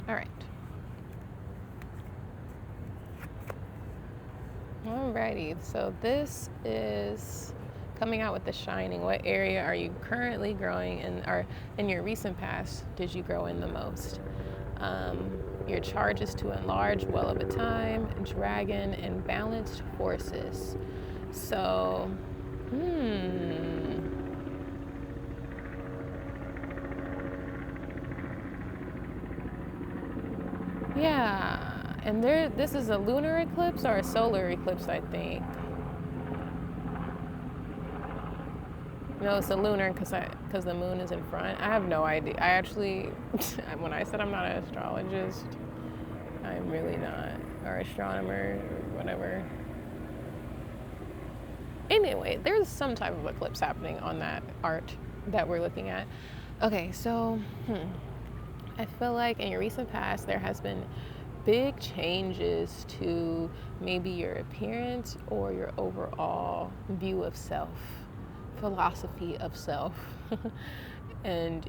S1: All right. Alrighty, so this is coming out with the shining. What area are you currently growing in, or in your recent past did you grow in the most? Your charge is to enlarge, well of a time, dragon, and balanced forces. So, yeah. And this is a lunar eclipse or a solar eclipse, I think. No, it's a lunar because the moon is in front. I have no idea. I actually, when I said I'm not an astrologist, I'm really not, or astronomer, or whatever. Anyway, there's some type of eclipse happening on that art that we're looking at. Okay, so I feel like in your recent past there has been big changes to maybe your appearance or your overall view of self, philosophy of self. and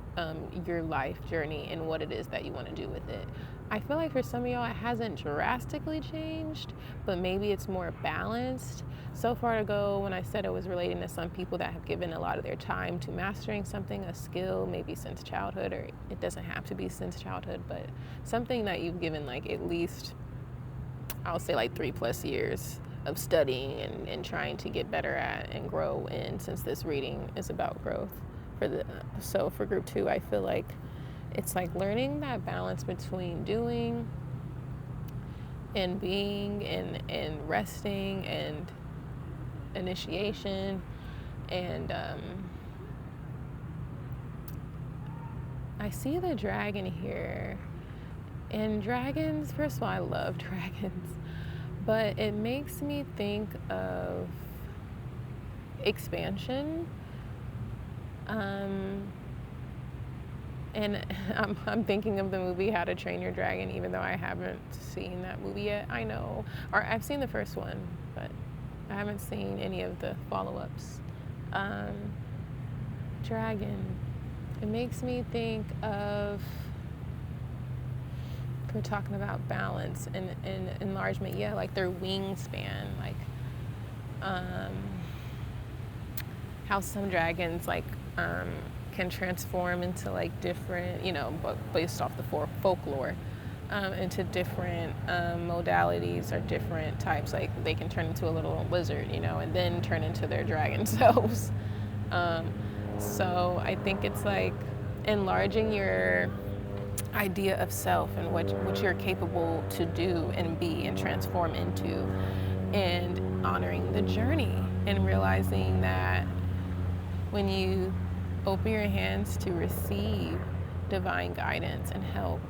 S1: your life journey and what it is that you want to do with it. I feel like for some of y'all, it hasn't drastically changed, but maybe it's more balanced. So far to go, when I said it was relating to some people that have given a lot of their time to mastering something, a skill, maybe since childhood, or it doesn't have to be since childhood, but something that you've given like at least, I'll say like 3+ years of studying and trying to get better at and grow in, since this reading is about growth. So for group 2, I feel like it's like learning that balance between doing and being and resting and initiation. And I see the dragon here. And dragons, first of all, I love dragons, but it makes me think of expansion. And I'm thinking of the movie How to Train Your Dragon, even though I haven't seen that movie yet. I know, or I've seen the first one, but I haven't seen any of the follow-ups. Dragon, it makes me think of, we're talking about balance and enlargement, yeah, like their wingspan, like how some dragons like can transform into like different, based off the folklore, into different modalities or different types. Like they can turn into a little lizard, and then turn into their dragon selves. So I think it's like enlarging your idea of self and what you're capable to do and be and transform into, and honoring the journey and realizing that when you open your hands to receive divine guidance and help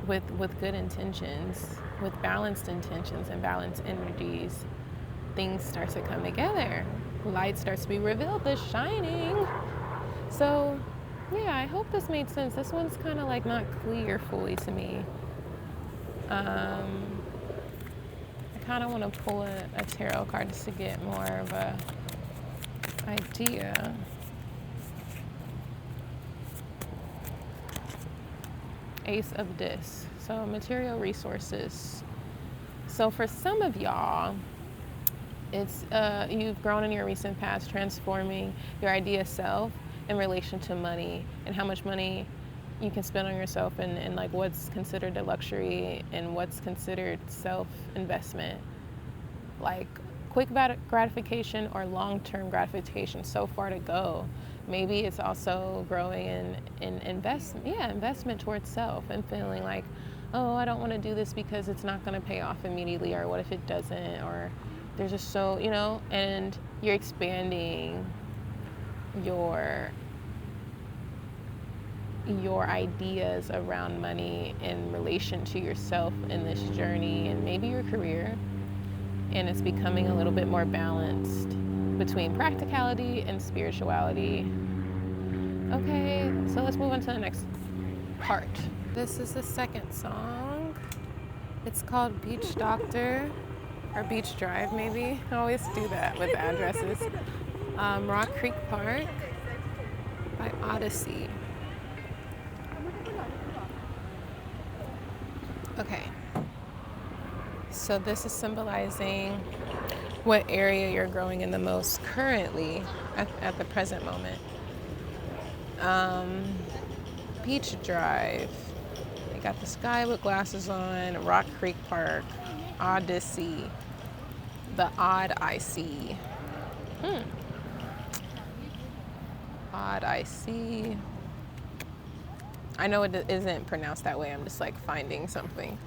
S1: with good intentions, with balanced intentions and balanced energies, things start to come together. Light starts to be revealed, the shining. So yeah, I hope this made sense. This one's kind of like not clear fully to me. I kind of want to pull a tarot card just to get more of a idea. Ace of Discs. So material resources. So for some of y'all, it's you've grown in your recent past, transforming your idea of self in relation to money and how much money you can spend on yourself, and like what's considered a luxury and what's considered self-investment, like quick gratification or long-term gratification. So far to go. Maybe it's also growing in investment towards self and feeling like, oh, I don't want to do this because it's not going to pay off immediately, or what if it doesn't, or there's just so, and you're expanding your ideas around money in relation to yourself in this journey and maybe your career, and it's becoming a little bit more balanced between practicality and spirituality. Okay, so let's move on to the next part. This is the second song. It's called Beach Doctor, or Beach Drive maybe. I always do that with addresses. Rock Creek Park by Odyssey. Okay, so this is symbolizing what area you're growing in the most currently at the present moment. Beach Drive. I got the sky with glasses on. Rock Creek Park. Odyssey. The odd I see. Odd I see. I know it isn't pronounced that way. I'm just like finding something.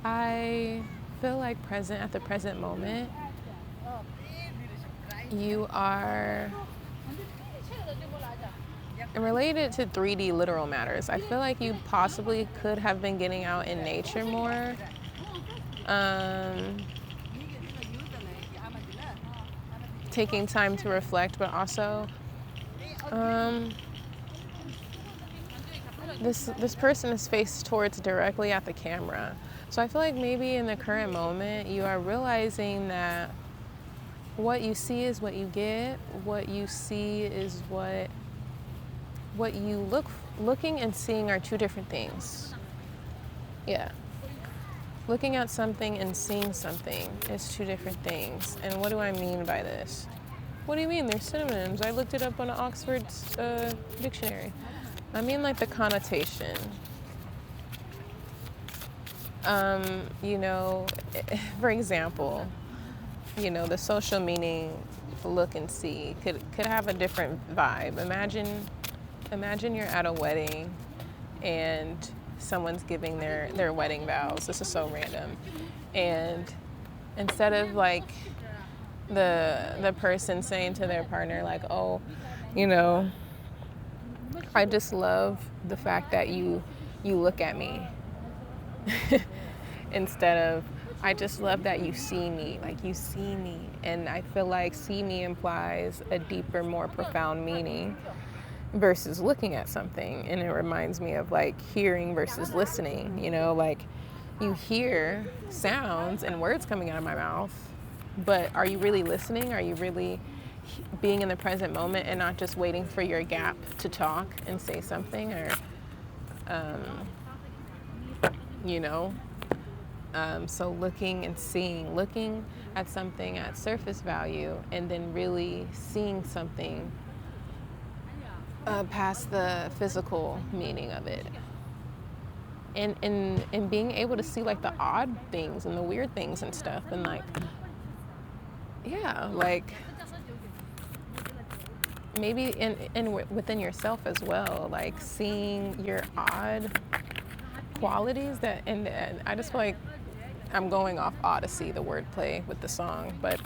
S1: I feel like at the present moment, you are related to 3D literal matters. I feel like you possibly could have been getting out in nature more. Taking time to reflect, but also this person is faced towards directly at the camera. So I feel like maybe in the current moment you are realizing that what you see is what you get. What you see is what you looking and seeing are two different things. Yeah. Looking at something and seeing something is two different things. And what do I mean by this? What do you mean? They're synonyms. I looked it up on Oxford's dictionary. I mean like the connotation. You know, for example, you know, the social meaning look and see could have a different vibe. Imagine you're at a wedding and someone's giving their wedding vows. This is so random. And instead of like the person saying to their partner like, oh, you know, I just love the fact that you look at me. Instead of, I just love that you see me, like you see me. And I feel like see me implies a deeper, more profound meaning versus looking at something. And it reminds me of like hearing versus listening, you know, like you hear sounds and words coming out of my mouth, but are you really listening? Are you really being in the present moment and not just waiting for your gap to talk and say something? Or you know, so looking and seeing, looking at something at surface value and then really seeing something past the physical meaning of it. And being able to see like the odd things and the weird things and stuff, and like, yeah, like maybe within yourself as well, like seeing your odd qualities that, and I just feel like I'm going off Odyssey, the wordplay with the song, but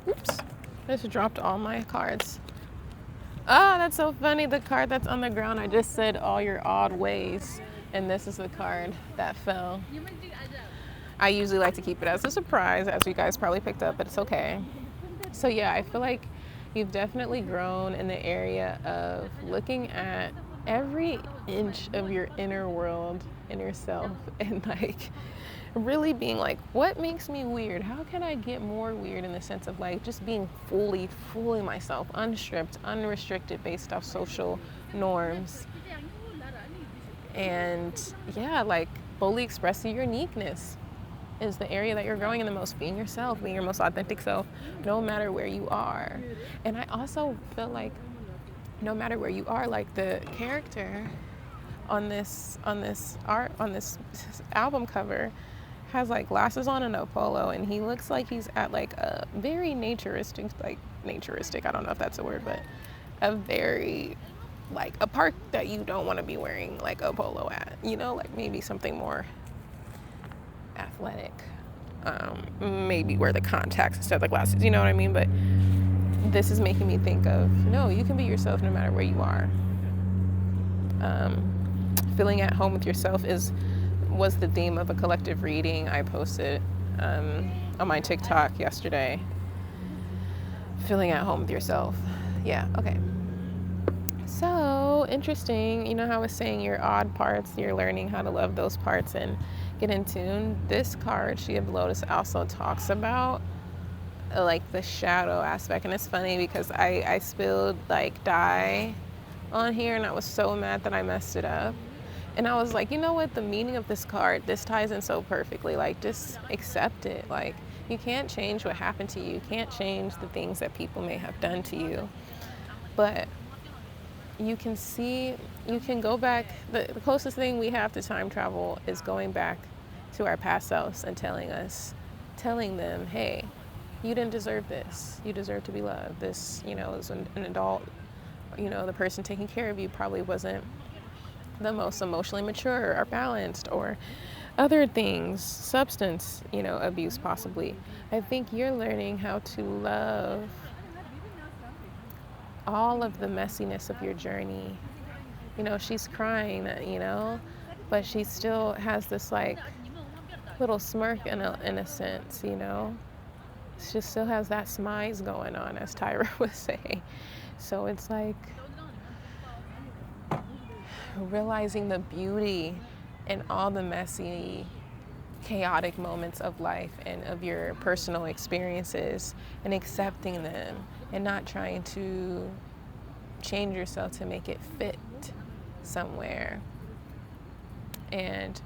S1: oops, I just dropped all my cards. Ah, that's so funny. The card that's on the ground, I just said all your odd ways, and this is the card that fell. I usually like to keep it as a surprise, as you guys probably picked up, but it's okay. So yeah, I feel like you've definitely grown in the area of looking at every inch of your inner world, inner self, and like really being like, what makes me weird? How can I get more weird, in the sense of like just being fully myself, unstripped, unrestricted, based off social norms. And yeah, like fully expressing your uniqueness is the area that you're growing in the most. Being yourself, being your most authentic self, no matter where you are. And I also feel like no matter where you are, like the character on this album cover has like glasses on and a polo, and he looks like he's at like a very naturistic, I don't know if that's a word, but a very like a park that you don't want to be wearing like a polo at, you know, like maybe something more athletic, maybe wear the contacts instead of the glasses, you know what I mean? But this is making me think of, no, you can be yourself no matter where you are. Feeling at home with yourself was the theme of a collective reading I posted on my TikTok yesterday. Feeling at home with yourself. Yeah, okay. So interesting. You know how I was saying your odd parts, you're learning how to love those parts and get in tune. This card, She of Lotus, also talks about like the shadow aspect. And it's funny because I spilled like dye on here and I was so mad that I messed it up. And I was like, you know what, the meaning of this card, this ties in so perfectly. Like, just accept it. Like, you can't change what happened to you. You can't change the things that people may have done to you. But you can go back. The closest thing we have to time travel is going back to our past selves and telling them, hey, you didn't deserve this. You deserve to be loved. This, you know, as an adult, you know, the person taking care of you probably wasn't the most emotionally mature or balanced or other things, substance, you know, abuse possibly. I think you're learning how to love all of the messiness of your journey. You know, she's crying, you know, but she still has this like little smirk in a sense, you know. She still has that smize going on, as Tyra would say. So it's like realizing the beauty in all the messy chaotic moments of life and of your personal experiences and accepting them and not trying to change yourself to make it fit somewhere. And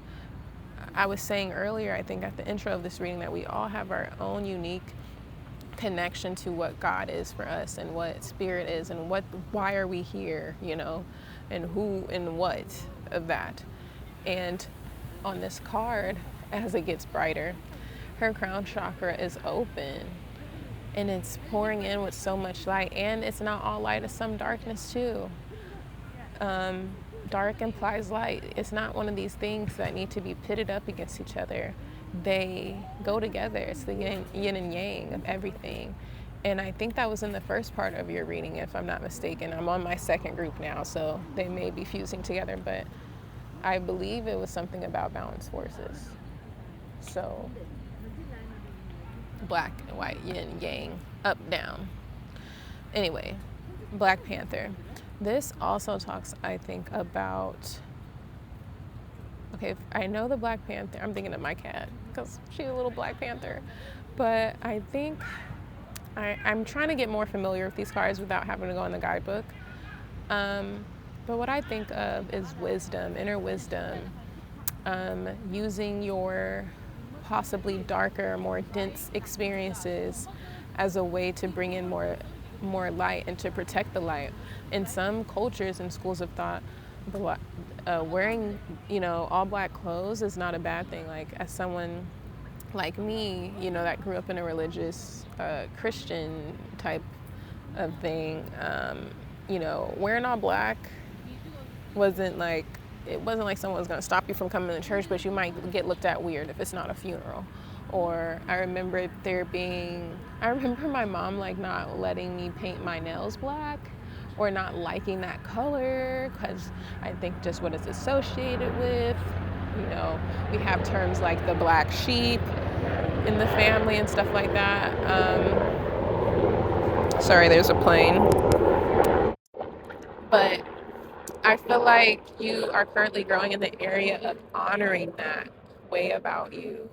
S1: I was saying earlier, I think at the intro of this reading, that we all have our own unique connection to what God is for us and what spirit is and why are we here, and who and what of that. And on this card, as it gets brighter, her crown chakra is open and it's pouring in with so much light, and it's not all light, it's some darkness too. Dark implies light. It's not one of these things that need to be pitted up against each other. They go together. It's the yin and yang of everything. And I think that was in the first part of your reading, if I'm not mistaken. I'm on my second group now, so they may be fusing together, but I believe it was something about balanced forces. So black and white, yin, yang, up, down. Anyway, Black Panther. This also talks, I think, about, okay, I know the Black Panther, I'm thinking of my cat because she's a little Black Panther, but I think I'm trying to get more familiar with these cards without having to go in the guidebook. But what I think of is wisdom, inner wisdom, using your possibly darker, more dense experiences as a way to bring in more light and to protect the light. In some cultures and schools of thought, wearing all black clothes is not a bad thing. Like, as someone like me, that grew up in a religious Christian type of thing, wearing all black wasn't like someone was going to stop you from coming to church, but you might get looked at weird if it's not a funeral. Or I remember my mom like not letting me paint my nails black or not liking that color because I think just what it's associated with. We have terms like the black sheep in the family and stuff like that. Sorry, there's a plane. But I feel like you are currently growing in the area of honoring that way about you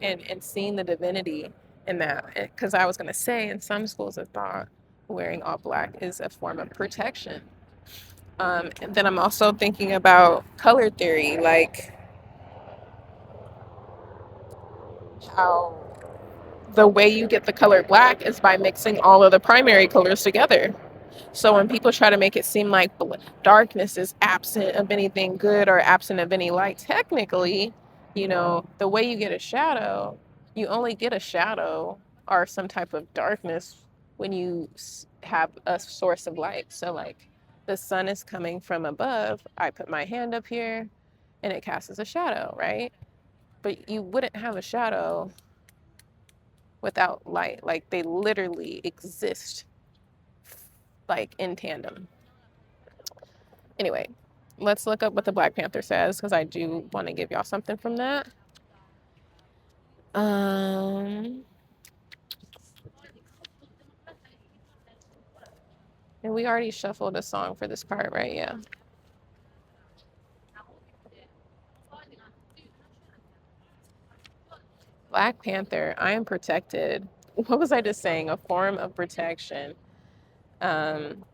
S1: and seeing the divinity in that. Because I was going to say, in some schools of thought, wearing all black is a form of protection. And then I'm also thinking about color theory, like how the way you get the color black is by mixing all of the primary colors together. So when people try to make it seem like darkness is absent of anything good or absent of any light, technically, the way you get a shadow, you only get a shadow or some type of darkness when you have a source of light. So, like, the sun is coming from above, I put my hand up here and it casts a shadow, right? But you wouldn't have a shadow without light. Like, they literally exist, like, in tandem. Anyway, let's look up what the Black Panther says because I do want to give y'all something from that. And we already shuffled a song for this part, right? Yeah. Black Panther, I am protected. What was I just saying? A form of protection. Um,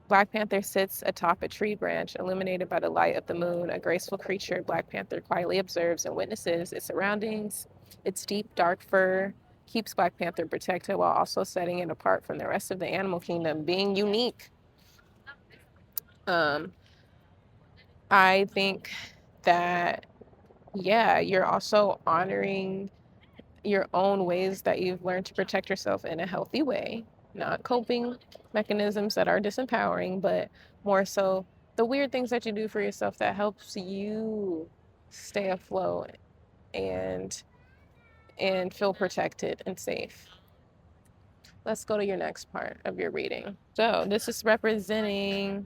S1: Black Panther sits atop a tree branch, illuminated by the light of the moon. A graceful creature, Black Panther quietly observes and witnesses its surroundings. Its deep, dark fur keeps Black Panther protected while also setting it apart from the rest of the animal kingdom, being unique. Um, I think that, yeah, you're also honoring your own ways that you've learned to protect yourself in a healthy way, not coping mechanisms that are disempowering, but more so the weird things that you do for yourself that helps you stay afloat and feel protected and safe. Let's go to your next part of your reading. So this is representing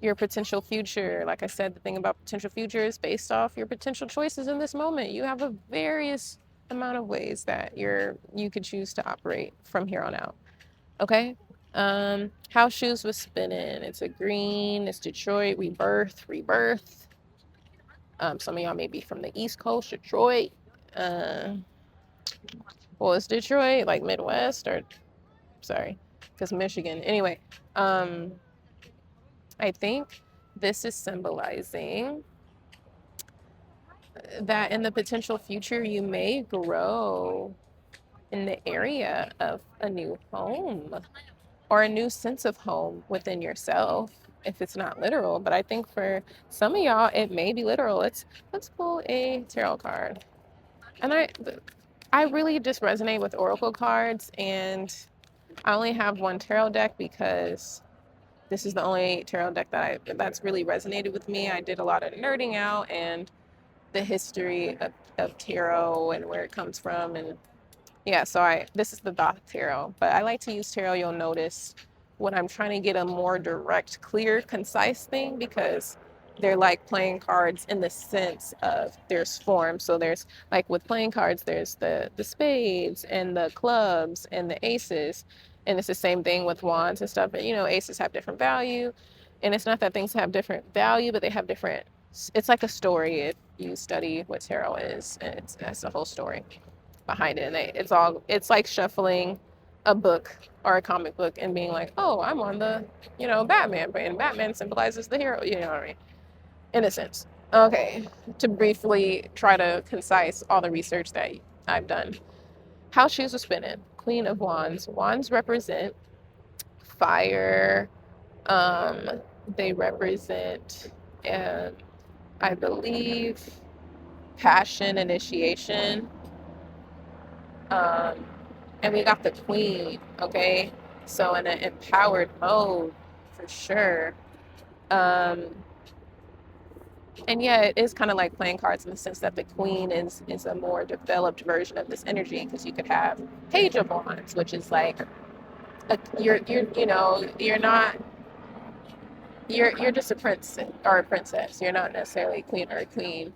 S1: your potential future. Like I said, the thing about potential future is based off your potential choices in this moment. You have a various amount of ways that you could choose to operate from here on out. Okay? House shoes was spinning. It's a green, it's Detroit, rebirth. Some of y'all may be from the East Coast, Detroit. Uh, well, is Detroit like Midwest or sorry, because Michigan. Anyway, um, I think this is symbolizing that in the potential future, you may grow in the area of a new home or a new sense of home within yourself if it's not literal. But I think for some of y'all it may be literal. Let's pull a tarot card. And I really just resonate with oracle cards, and I only have one tarot deck because this is the only tarot deck that's really resonated with me. I did a lot of nerding out and the history of tarot and where it comes from, and yeah, so I this is the Thoth tarot, but I like to use tarot. You'll notice when I'm trying to get a more direct, clear, concise thing because they're like playing cards in the sense of there's form. So there's like with playing cards, there's the spades and the clubs and the aces, and it's the same thing with wands and stuff. But you know, aces have different value, and it's not that things have different value, but they have different. It's like a story if you study what tarot is, and that's the whole story behind it. And it's like shuffling a book or a comic book and being like, oh, I'm on the, Batman, and Batman symbolizes the hero, you know what I mean? In a sense. Okay, to briefly try to concise all the research that I've done. How shoes are spinning. Queen of Wands. Wands represent fire. Um, they represent, um, I believe, passion, initiation. Um, and we got the queen, okay? So in an empowered mode, for sure. Um, and yeah, it is kind of like playing cards in the sense that the queen is a more developed version of this energy because you could have page of wands, which is like you're not you're just a prince or a princess. You're not necessarily a queen or a queen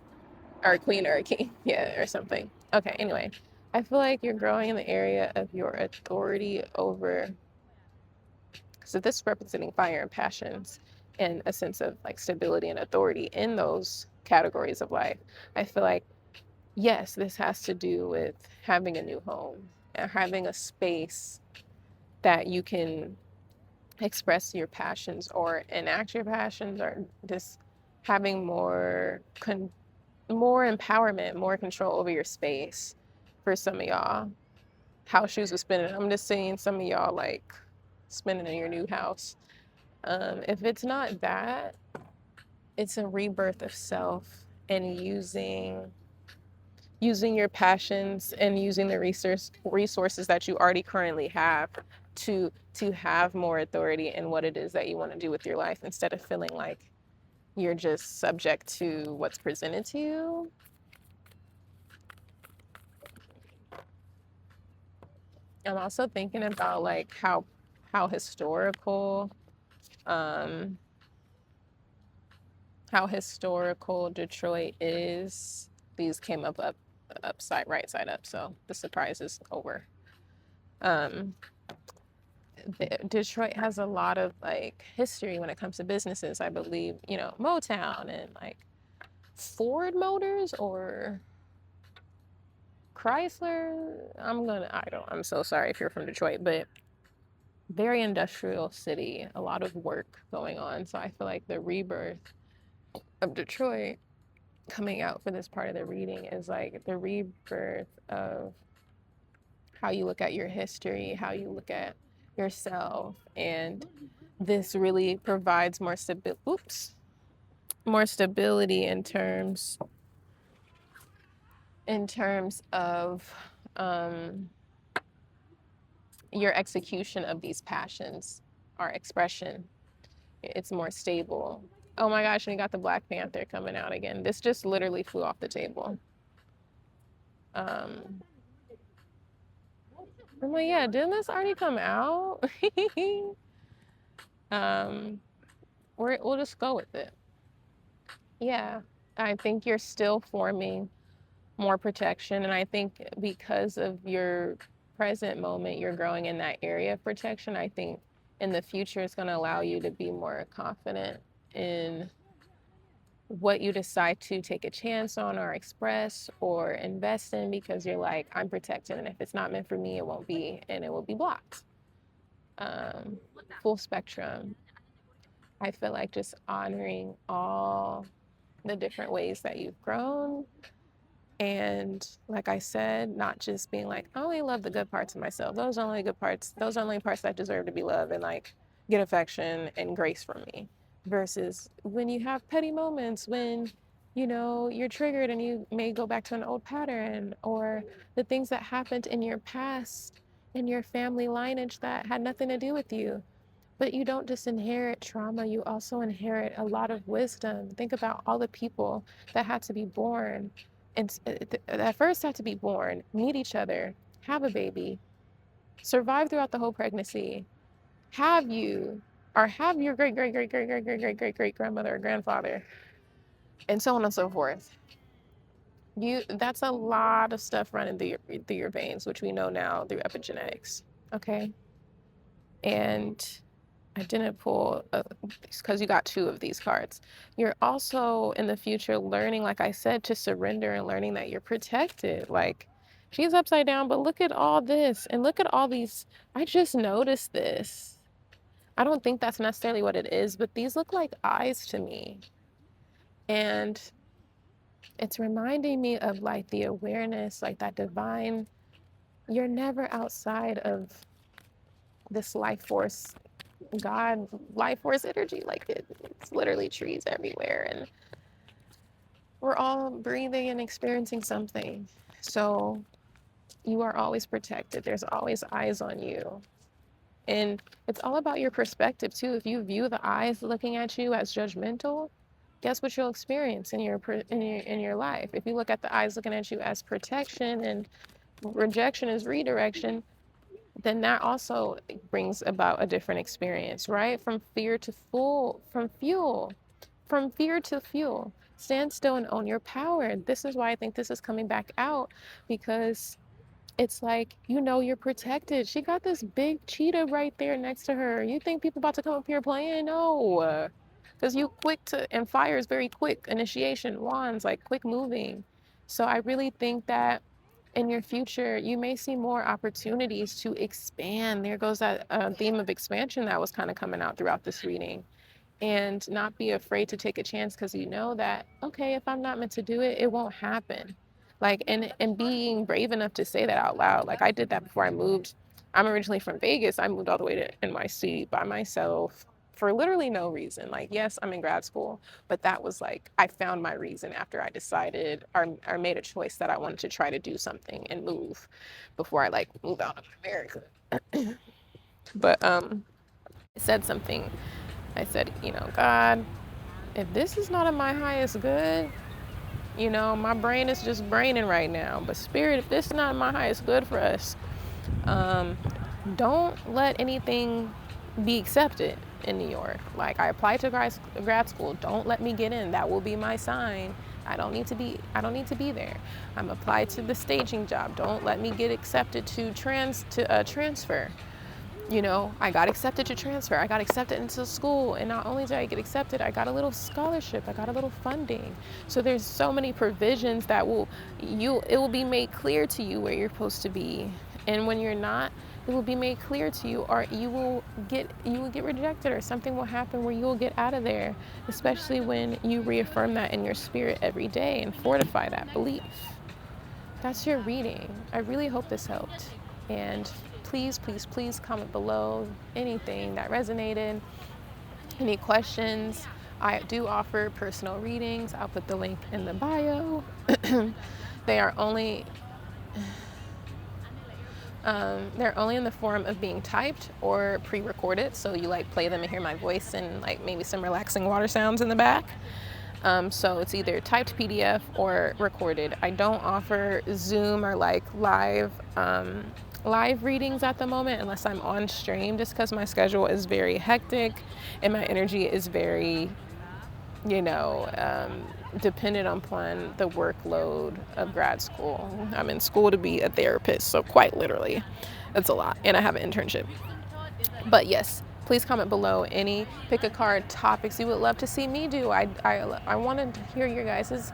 S1: or a queen or a king, yeah, or something. Okay, anyway, I feel like you're growing in the area of your authority over. So this is representing fire and passions and a sense of like stability and authority in those categories of life. I feel like, yes, this has to do with having a new home and having a space that you can express your passions or enact your passions or just having more empowerment, more control over your space for some of y'all. House shoes are spinning. I'm just seeing some of y'all like spinning in your new house. If it's not that, it's a rebirth of self and using your passions and using the resources that you already currently have to have more authority in what it is that you want to do with your life instead of feeling like you're just subject to what's presented to you. I'm also thinking about like how historical um how historical Detroit is. These came up upside right side up, so the surprise is over. Um, Detroit has a lot of like history when it comes to businesses. I believe Motown and like Ford Motors or Chrysler. I'm so sorry if you're from Detroit, but very industrial city, a lot of work going on. So I feel like the rebirth of Detroit coming out for this part of the reading is like the rebirth of how you look at your history, how you look at yourself, and this really provides more stability in terms of um, your execution of these passions or expression. It's more stable. Oh my gosh, and you got the Black Panther coming out again. This just literally flew off the table. Um, I'm like, yeah, didn't this already come out? um, we'll just go with it. Yeah, I think you're still forming more protection, and I think because of your present moment, you're growing in that area of protection. I think in the future, it's going to allow you to be more confident in what you decide to take a chance on or express or invest in because you're like, I'm protected, and if it's not meant for me, it won't be, and it will be blocked. Um, Full spectrum. I feel like just honoring all the different ways that you've grown. And like I said, not just being like, I only love the good parts of myself. Those are only good parts. Those are only parts that deserve to be loved and like get affection and grace from me. Versus when you have petty moments when, you're triggered and you may go back to an old pattern, or the things that happened in your past, in your family lineage that had nothing to do with you. But you don't just inherit trauma, you also inherit a lot of wisdom. Think about all the people that had to be born and at first had to be born, meet each other, have a baby, survive throughout the whole pregnancy, have you, or have your great, great, great, great, great, great, great, great, great grandmother or grandfather, and so on and so forth. That's a lot of stuff running through your veins, which we know now through epigenetics. Okay. And I didn't pull because you got two of these cards. You're also in the future learning, like I said, to surrender and learning that you're protected. Like she's upside down, but look at all this and look at all these. I just noticed this. I don't think that's necessarily what it is, but these look like eyes to me. And it's reminding me of like the awareness, like that divine, you're never outside of this life force, God, life force energy. Like it's literally trees everywhere, and we're all breathing and experiencing something. So you are always protected. There's always eyes on you. And it's all about your perspective too. If you view the eyes looking at you as judgmental, guess what you'll experience in your life. If you look at the eyes looking at you as protection and rejection is redirection, then that also brings about a different experience, right? From fear to fuel. Stand still and own your power. This is why I think this is coming back out, because it's like, you're protected. She got this big cheetah right there next to her. You think people about to come up here playing? No. Because you quick to, and fire is very quick. Initiation, wands, like quick moving. So I really think that in your future, you may see more opportunities to expand. There goes that theme of expansion that was kind of coming out throughout this reading. And not be afraid to take a chance because you know that, okay, if I'm not meant to do it, it won't happen. Like, and being brave enough to say that out loud. Like, I did that before I moved. I'm originally from Vegas. I moved all the way to NYC by myself for literally no reason. Like, yes, I'm in grad school, but that was like, I found my reason after I decided or made a choice that I wanted to try to do something and move before I like move out of America. But I said something. I said, God, if this is not in my highest good, my brain is just braining right now. But spirit, if this is not my highest good for us, don't let anything be accepted in New York. Like I applied to grad school. Don't let me get in. That will be my sign. I don't need to be there. I'm applied to the staging job. Don't let me get accepted to transfer. I got accepted to transfer. I got accepted into school, and not only did I get accepted, I got a little scholarship. I got a little funding. So there's so many provisions that it will be made clear to you where you're supposed to be, and when you're not, it will be made clear to you, or you will get rejected, or something will happen where you will get out of there. Especially when you reaffirm that in your spirit every day and fortify that belief. That's your reading. I really hope this helped. And please, please, please comment below anything that resonated, any questions. I do offer personal readings. I'll put the link in the bio. They are only they're only in the form of being typed or pre-recorded, so you like play them and hear my voice and like maybe some relaxing water sounds in the back. So it's either typed PDF or recorded. I don't offer Zoom or like live readings at the moment unless I'm on stream, just because my schedule is very hectic and my energy is very, dependent upon the workload of grad school. I'm in school to be a therapist, so quite literally, it's a lot, and I have an internship. But yes, Please comment below any pick a card topics you would love to see me do. I wanted to hear your guys'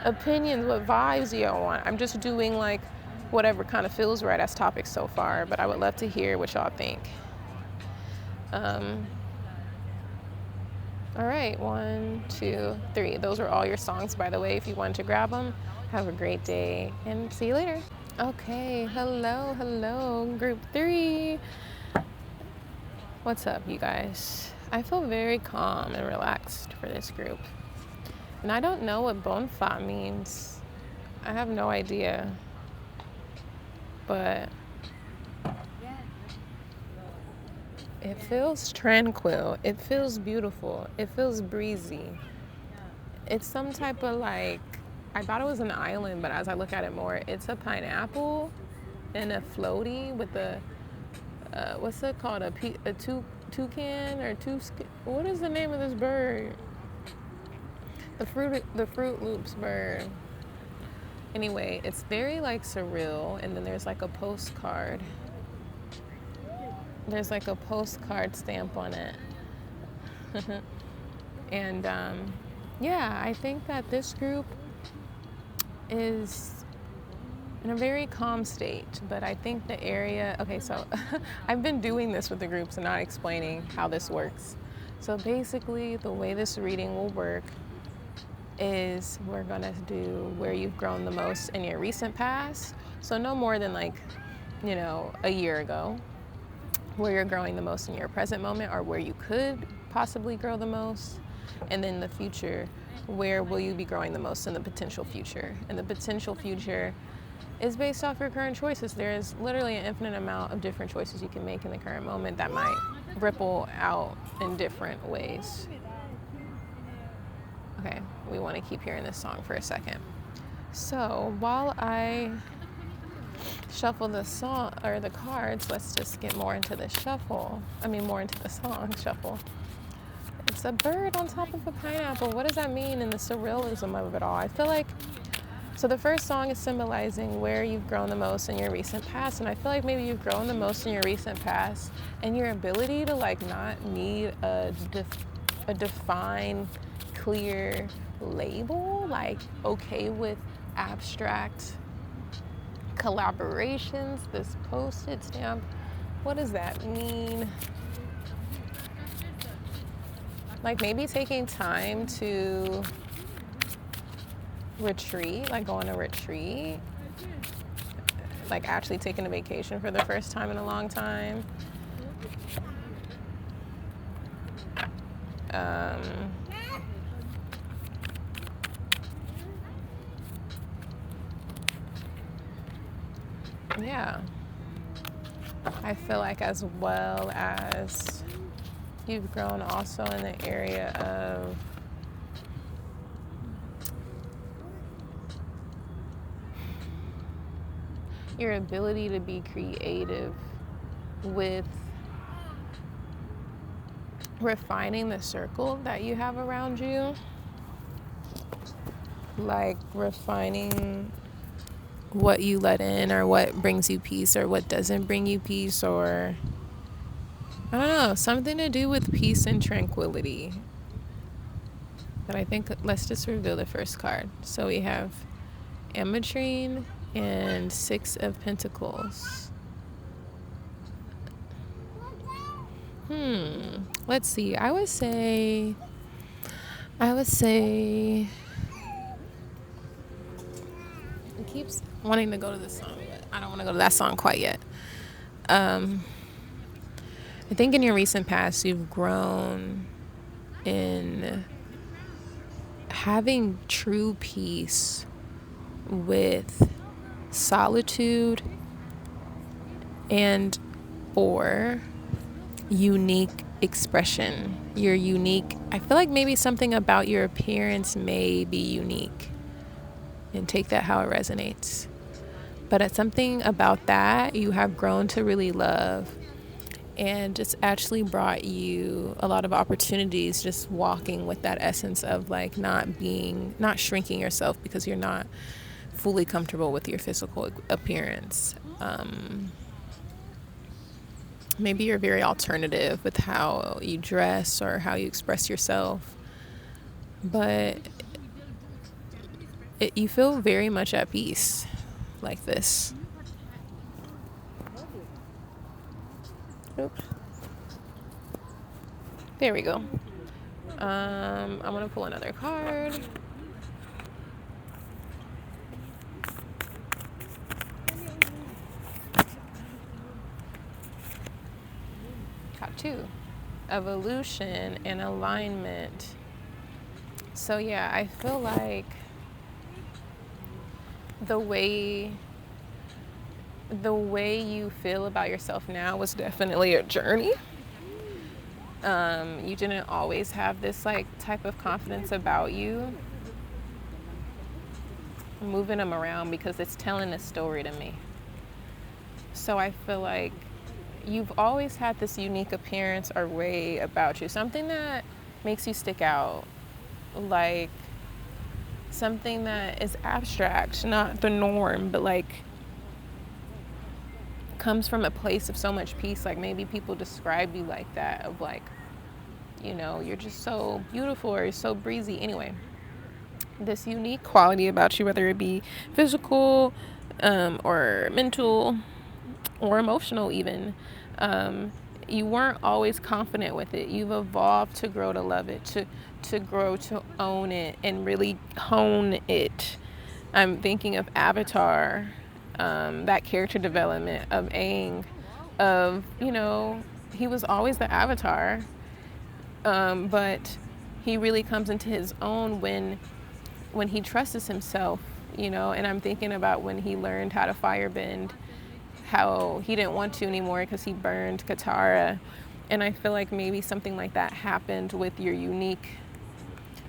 S1: opinions, what vibes y'all want. I'm just doing like whatever kind of feels right as topics so far, but I would love to hear what y'all think. All right, 1, 2, 3. Those are all your songs, by the way. If you want to grab them, have a great day and see you later. Okay, hello, group 3. What's up, you guys? I feel very calm and relaxed for this group. And I don't know what bonfa means. I have no idea. But it feels tranquil. It feels beautiful. It feels breezy. It's some type of like, I thought it was an island, but as I look at it more, it's a pineapple and a floaty with a, what's it called? A toucan or what is the name of this bird? The Fruit Loops bird. Anyway, it's very like surreal, and then there's like a postcard. There's like a postcard stamp on it. And yeah, I think that this group is in a very calm state, but I think the area, okay, so I've been doing this with the groups and not explaining how this works. So basically the way this reading will work is we're gonna do where you've grown the most in your recent past. So no more than like, you know, a year ago, where you're growing the most in your present moment or where you could possibly grow the most. And then the future, where will you be growing the most in the potential future? And the potential future is based off your current choices. There is literally an infinite amount of different choices you can make in the current moment that might ripple out in different ways. Okay, we want to keep hearing this song for a second. So while I shuffle the song or the cards, let's just get more into the more into the song shuffle. It's a bird on top of a pineapple. What does that mean in the surrealism of it all? I feel like, so the first song is symbolizing where you've grown the most in your recent past, and I feel like maybe you've grown the most in your recent past and your ability to like not need a defined, clear label, like okay with abstract collaborations, this postage stamp. What does that mean? Like maybe taking time to retreat, like go on a retreat, like actually taking a vacation for the first time in a long time. Yeah, I feel like as well as you've grown also in the area of your ability to be creative with refining the circle that you have around you, like refining what you let in or what brings you peace or what doesn't bring you peace, or I don't know, something to do with peace and tranquility. But I think let's just reveal the first card. So we have Ametrine and 6 of Pentacles. Let's see. I would say it keeps wanting to go to this song, but I don't want to go to that song quite yet. I think in your recent past, you've grown in having true peace with solitude and or unique expression. Your unique, I feel like maybe something about your appearance may be unique, and take that how it resonates. But it's something about that you have grown to really love, and just actually brought you a lot of opportunities, just walking with that essence of like not shrinking yourself because you're not fully comfortable with your physical appearance. Maybe you're very alternative with how you dress or how you express yourself, but you feel very much at peace like this. Oops. There we go. I'm gonna pull another card. Got two. Evolution and alignment. So yeah, I feel like the way you feel about yourself now was definitely a journey. You didn't always have this like type of confidence about you. I'm moving them around because it's telling a story to me. So I feel like you've always had this unique appearance or way about you, something that makes you stick out, like something that is abstract, not the norm, but like comes from a place of so much peace. Like maybe people describe you like that, of like, you know, you're just so beautiful or you're so breezy. Anyway, this unique quality about you, whether it be physical or mental or emotional even, you weren't always confident with it. You've evolved to grow to love it, to grow to own it and really hone it. I'm thinking of Avatar, that character development of Aang, of, you know, he was always the Avatar, but he really comes into his own when he trusts himself, you know. And I'm thinking about when he learned how to firebend, how he didn't want to anymore because he burned Katara. And I feel like maybe something like that happened with your unique,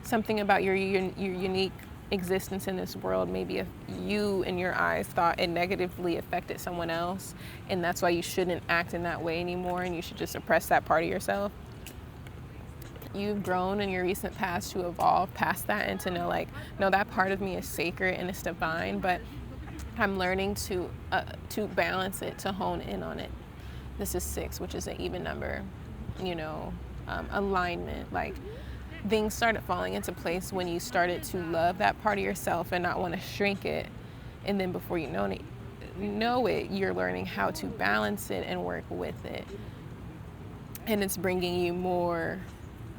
S1: something about your unique existence in this world. Maybe if you in your eyes thought it negatively affected someone else, and that's why you shouldn't act in that way anymore and you should just suppress that part of yourself. You've grown in your recent past to evolve past that and to know, like, no, that part of me is sacred and it's divine, but I'm learning to balance it, to hone in on it. This is 6, which is an even number, you know. Alignment, like things started falling into place when you started to love that part of yourself and not want to shrink it. And then before you know it, you're learning how to balance it and work with it. And it's bringing you more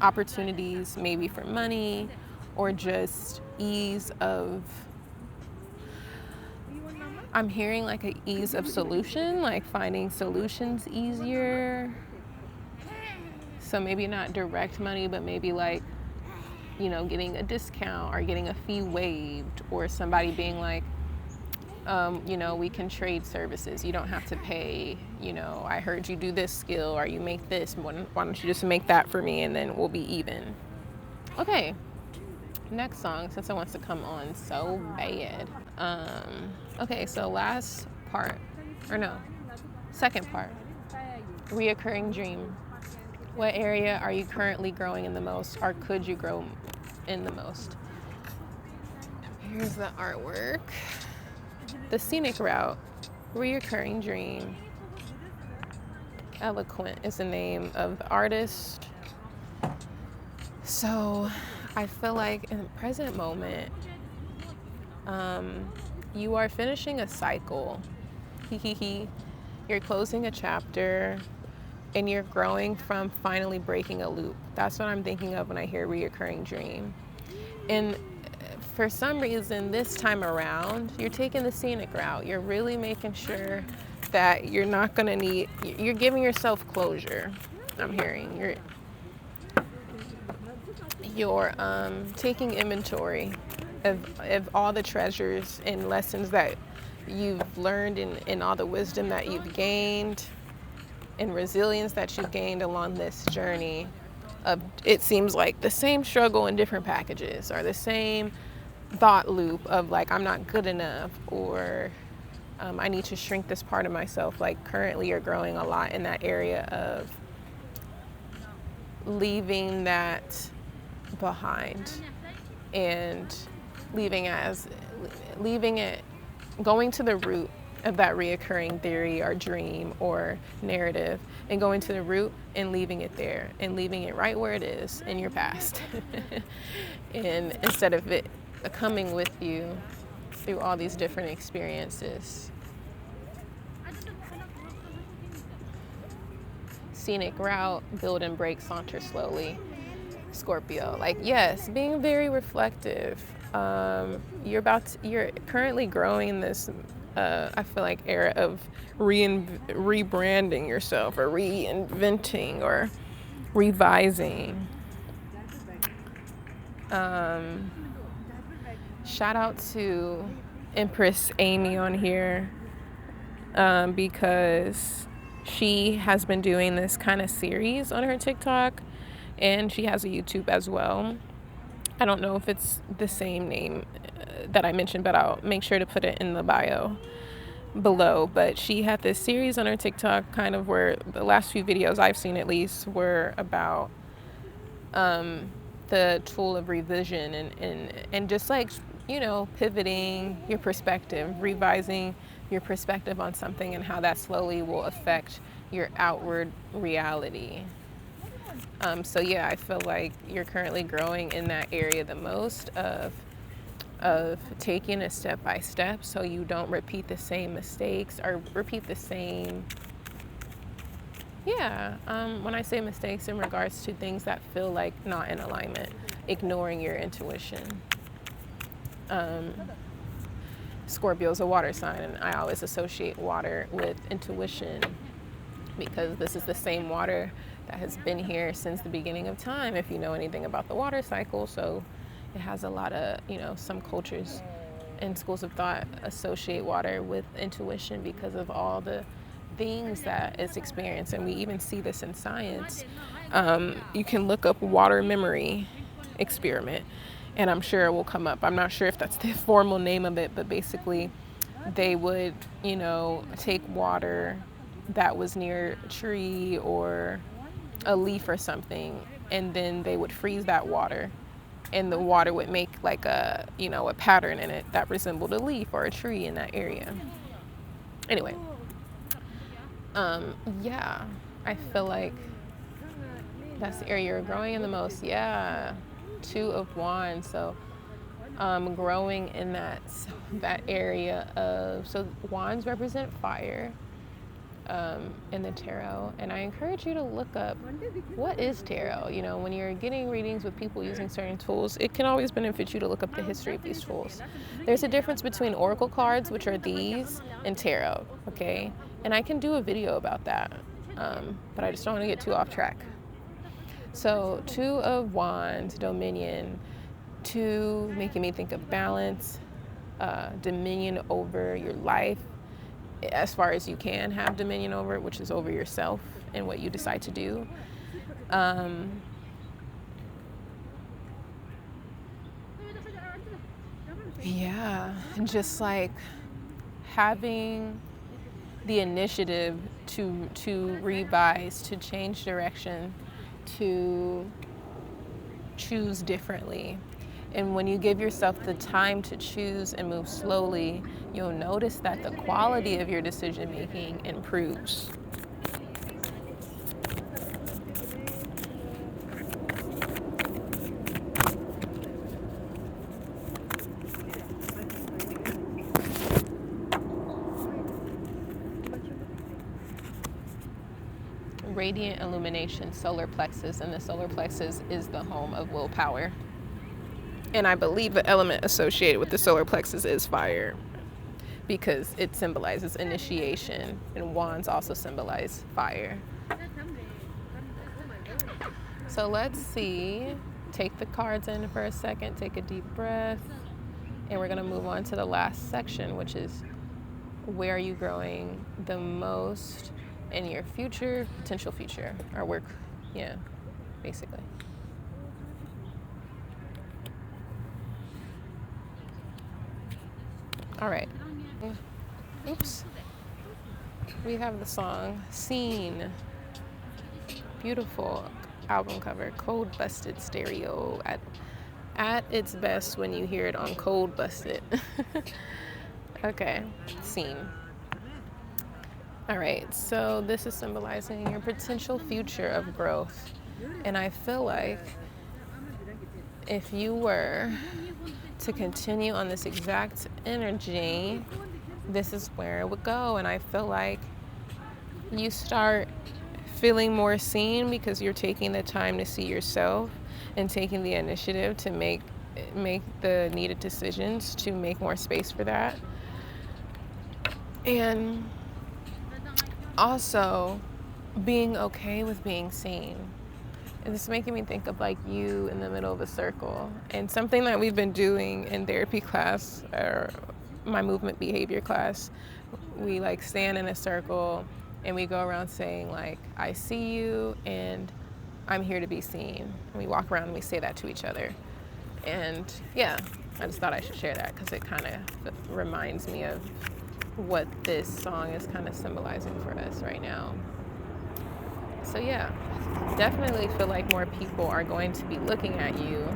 S1: opportunities, maybe for money or just ease of, I'm hearing like an ease of solution, like finding solutions easier. So maybe not direct money, but maybe like, you know, getting a discount or getting a fee waived, or somebody being like, you know, we can trade services. You don't have to pay, you know, I heard you do this skill or you make this. Why don't you just make that for me and then we'll be even. Okay, next song, since it wants to come on so bad. Okay, so last part, or no, second part, reoccurring dream. What area are you currently growing in the most, or could you grow in the most? Here's the artwork. The scenic route, reoccurring dream. Eloquent is the name of the artist. So I feel like in the present moment, you are finishing a cycle. You're closing a chapter and you're growing from finally breaking a loop. That's what I'm thinking of when I hear reoccurring dream. And for some reason, this time around, you're taking the scenic route. You're really making sure that you're not gonna need, you're giving yourself closure. I'm hearing you're taking inventory of all the treasures and lessons that you've learned, and all the wisdom that you've gained and resilience that you've gained along this journey of, it seems like the same struggle in different packages, or the same thought loop of like, I'm not good enough, or I need to shrink this part of myself. Like currently you're growing a lot in that area of leaving that behind and leaving it, going to the root of that reoccurring theory or dream or narrative, and going to the root and leaving it there and leaving it right where it is in your past. And instead of it coming with you through all these different experiences. Scenic route, build and break, saunter slowly. Scorpio, like, yes, being very reflective. You're currently growing in this, I feel like, era of rebranding yourself or reinventing or revising. Shout out to Empress Amy on here, because she has been doing this kind of series on her TikTok, and she has a YouTube as well. I don't know if it's the same name that I mentioned, but I'll make sure to put it in the bio below. But she had this series on her TikTok, kind of where the last few videos I've seen at least were about the tool of revision and just like, pivoting your perspective, revising your perspective on something, and how that slowly will affect your outward reality. So yeah, I feel like you're currently growing in that area the most of taking it step by step, so you don't repeat the same mistakes or repeat the same. When I say mistakes in regards to things that feel like not in alignment, ignoring your intuition. Scorpio's a water sign, and I always associate water with intuition because this is the same water that has been here since the beginning of time, if you know anything about the water cycle. So it has a lot of, some cultures and schools of thought associate water with intuition because of all the things that it's experienced. And we even see this in science. You can look up water memory experiment, and I'm sure it will come up. I'm not sure if that's the formal name of it, but basically they would, take water that was near a tree or a leaf or something, and then they would freeze that water, and the water would make like a pattern in it that resembled a leaf or a tree in that area. Anyway, I feel like that's the area you're growing in the most. Two of Wands. So growing in that area of, so wands represent fire in the tarot, and I encourage you to look up what is tarot. When you're getting readings with people using certain tools, it can always benefit you to look up the history of these tools. There's a difference between oracle cards, which are these, and tarot, okay? And I can do a video about that, but I just don't want to get too off track. So Two of Wands, Dominion, two, making me think of balance, dominion over your life, as far as you can have dominion over it, which is over yourself and what you decide to do. Just like having the initiative to revise, to change direction, to choose differently. And when you give yourself the time to choose and move slowly, you'll notice that the quality of your decision making improves. Radiant illumination, solar plexus, and the solar plexus is the home of willpower. And I believe the element associated with the solar plexus is fire, because it symbolizes initiation, and wands also symbolize fire. So let's see. Take the cards in for a second, take a deep breath, and we're going to move on to the last section, which is where are you growing the most in your future, potential future, or work, basically. All right. Oops. We have the song Scene. Beautiful album cover. Cold Busted stereo at its best when you hear it on Cold Busted. Okay. Scene. All right, so this is symbolizing your potential future of growth. And I feel like if you were to continue on this exact energy, this is where it would go. And I feel like you start feeling more seen because you're taking the time to see yourself and taking the initiative to make the needed decisions to make more space for that. And also being okay with being seen. And this is making me think of like you in the middle of a circle. And something that we've been doing in therapy class or my movement behavior class, we like stand in a circle and we go around saying like, I see you and I'm here to be seen. And we walk around and we say that to each other. And yeah, I just thought I should share that because it kind of reminds me of what this song is kind of symbolizing for us right now. So yeah, definitely feel like more people are going to be looking at you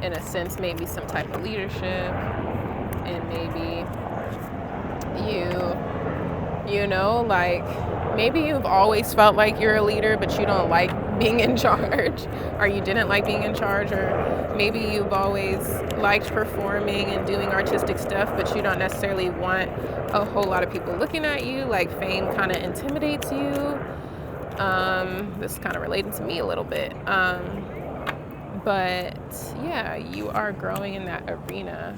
S1: in a sense, maybe some type of leadership, and maybe like maybe you've always felt like you're a leader, but you don't like being in charge, or you didn't like being in charge, or maybe you've always liked performing and doing artistic stuff, but you don't necessarily want a whole lot of people looking at you, like fame kind of intimidates you. This is kind of related to me a little bit. But yeah, you are growing in that arena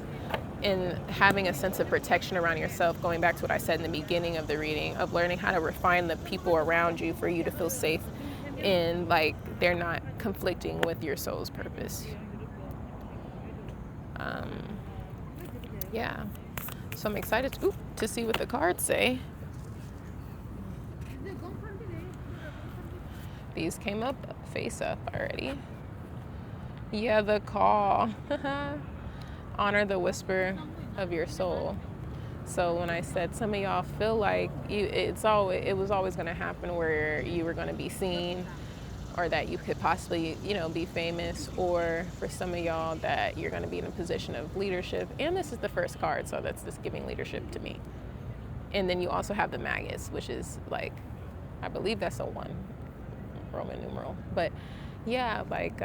S1: and having a sense of protection around yourself, going back to what I said in the beginning of the reading, of learning how to refine the people around you for you to feel safe and like they're not conflicting with your soul's purpose. Yeah. So I'm excited to see what the cards say. These came up face up already. Yeah, the call. Honor the whisper of your soul. So when I said some of y'all feel like it was always going to happen where you were going to be seen, or that you could possibly, be famous, or for some of y'all that you're going to be in a position of leadership. And this is the first card, so that's just giving leadership to me. And then you also have the Magus, which is like, I believe that's a 1 Roman numeral. But yeah, like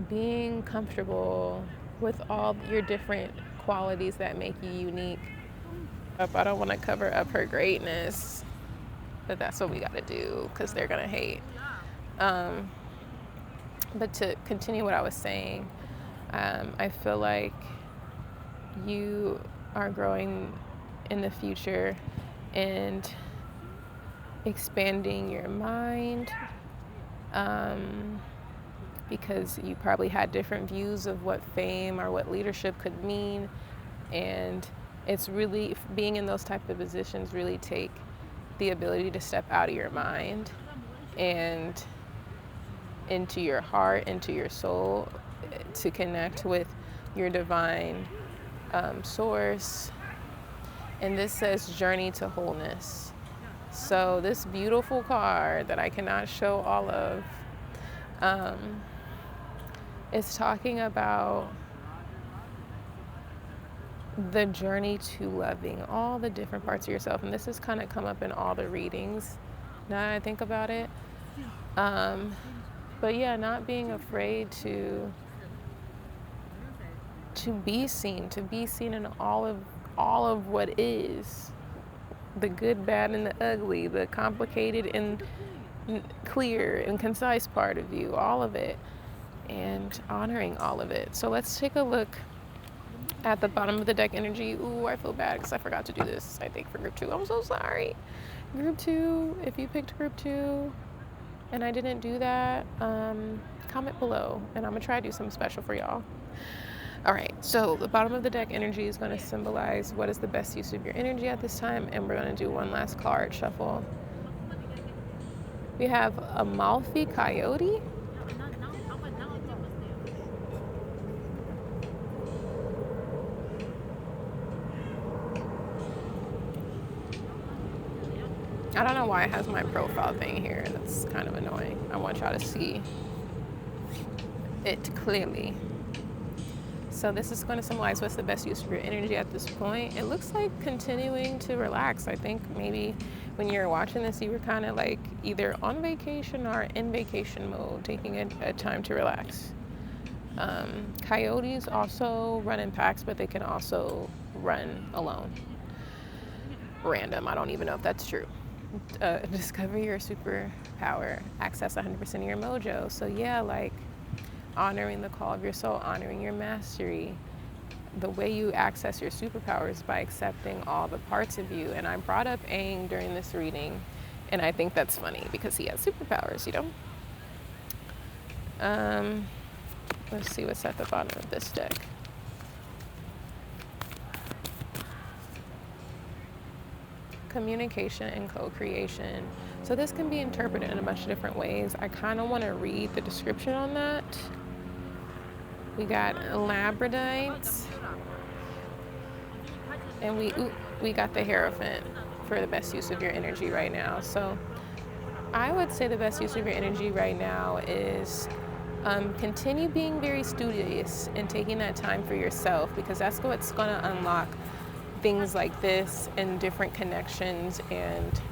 S1: being comfortable with all your different qualities that make you unique. I don't want to cover up her greatness, but that's what we got to do because they're going to hate. But to continue what I was saying, I feel like you are growing in the future and expanding your mind, because you probably had different views of what fame or what leadership could mean. And it's really, being in those type of positions really take the ability to step out of your mind and into your heart, into your soul, to connect with your divine source. And this says journey to wholeness. So this beautiful card that I cannot show all of, is talking about the journey to loving all the different parts of yourself. And this has kind of come up in all the readings now that I think about it. But yeah, not being afraid to be seen in all of what is, the good, bad, and the ugly, the complicated and clear and concise part of you, all of it, and honoring all of it. So let's take a look at the bottom of the deck energy. Ooh, I feel bad because I forgot to do this, I think, for group 2. I'm so sorry. Group 2, if you picked group 2 and I didn't do that, comment below and I'm gonna try to do something special for y'all. All right, so the bottom of the deck energy is going to symbolize what is the best use of your energy at this time, and we're going to do one last card shuffle. We have Amalfi Coyote. I don't know why it has my profile thing here. That's kind of annoying. I want y'all to see it clearly. So this is going to symbolize what's the best use of your energy at this point. It looks like continuing to relax. I think maybe when you're watching this, you were kind of like either on vacation or in vacation mode, taking a time to relax. Coyotes also run in packs, but they can also run alone. Random. I don't even know if that's true. Discover your superpower. Access 100% of your mojo. So yeah, like honoring the call of your soul, honoring your mastery. The way you access your superpowers is by accepting all the parts of you. And I brought up Aang during this reading, and I think that's funny because he has superpowers, you know? Let's see what's at the bottom of this deck. Communication and co-creation. So this can be interpreted in a bunch of different ways. I kind of want to read the description on that. We got Labradites, and we got the Hierophant for the best use of your energy right now. So I would say the best use of your energy right now is continue being very studious and taking that time for yourself, because that's what's going to unlock things like this and different connections and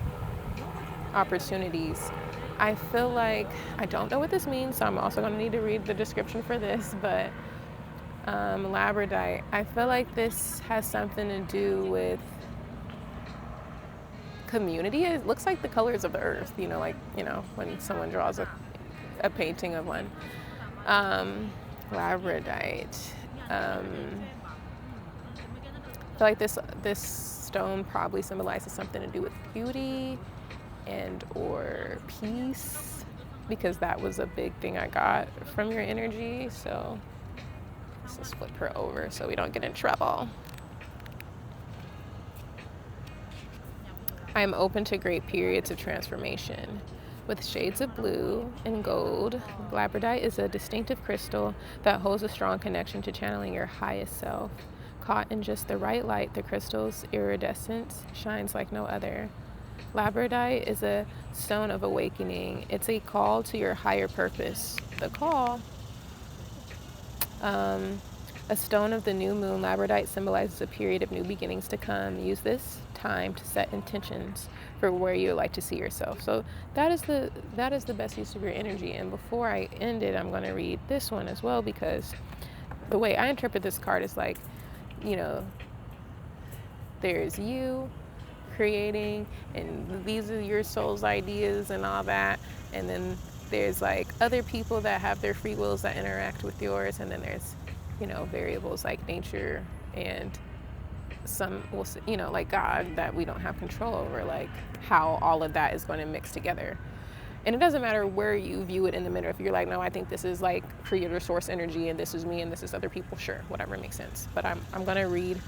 S1: opportunities. I feel like, I don't know what this means, so I'm also going to need to read the description for this, but Labradite, I feel like this has something to do with community. It looks like the colors of the earth, like, when someone draws a painting of one. Labradite. I feel like this stone probably symbolizes something to do with beauty and or peace, because that was a big thing I got from your energy. So let's just flip her over so we don't get in trouble. I am open to great periods of transformation. With shades of blue and gold, Labradite is a distinctive crystal that holds a strong connection to channeling your highest self. Caught in just the right light, the crystal's iridescence shines like no other. Labradite is a stone of awakening. It's a call to your higher purpose. The call. A stone of the new moon, Labradite symbolizes a period of new beginnings to come. Use this time to set intentions for where you would like to see yourself. So that is the best use of your energy. And before I end it, I'm going to read this one as well, because the way I interpret this card is like, there's you creating, and these are your soul's ideas and all that, and then there's like other people that have their free wills that interact with yours, and then there's variables like nature and some like God that we don't have control over, like how all of that is going to mix together. And it doesn't matter where you view it in the middle. If you're like, no, I think this is like creator source energy and this is me and this is other people, sure, whatever makes sense. But I'm going to read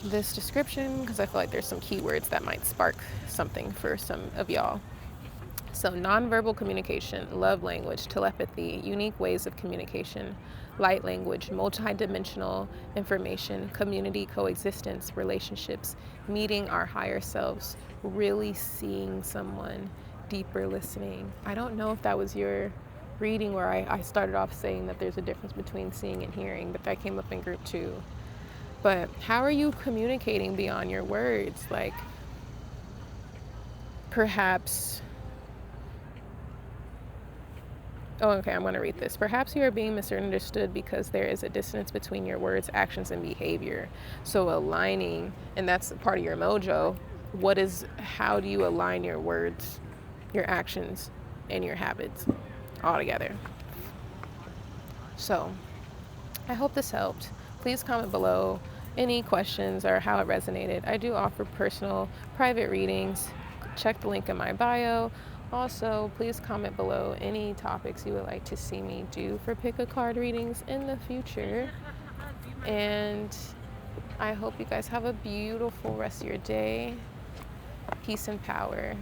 S1: this description because I feel like there's some keywords that might spark something for some of y'all. So nonverbal communication, love language, telepathy, unique ways of communication, light language, multidimensional information, community coexistence, relationships, meeting our higher selves, really seeing someone, deeper listening. I don't know if that was your reading where I started off saying that there's a difference between seeing and hearing, but that came up in group 2. But how are you communicating beyond your words? Like, perhaps... Oh, okay, I'm going to read this. Perhaps you are being misunderstood because there is a dissonance between your words, actions, and behavior. So aligning, and that's part of your mojo. How do you align your words, your actions, and your habits all together? So I hope this helped. Please comment below any questions or how it resonated. I do offer personal, private readings. Check the link in my bio. Also, please comment below any topics you would like to see me do for pick a card readings in the future. And I hope you guys have a beautiful rest of your day. Peace and power.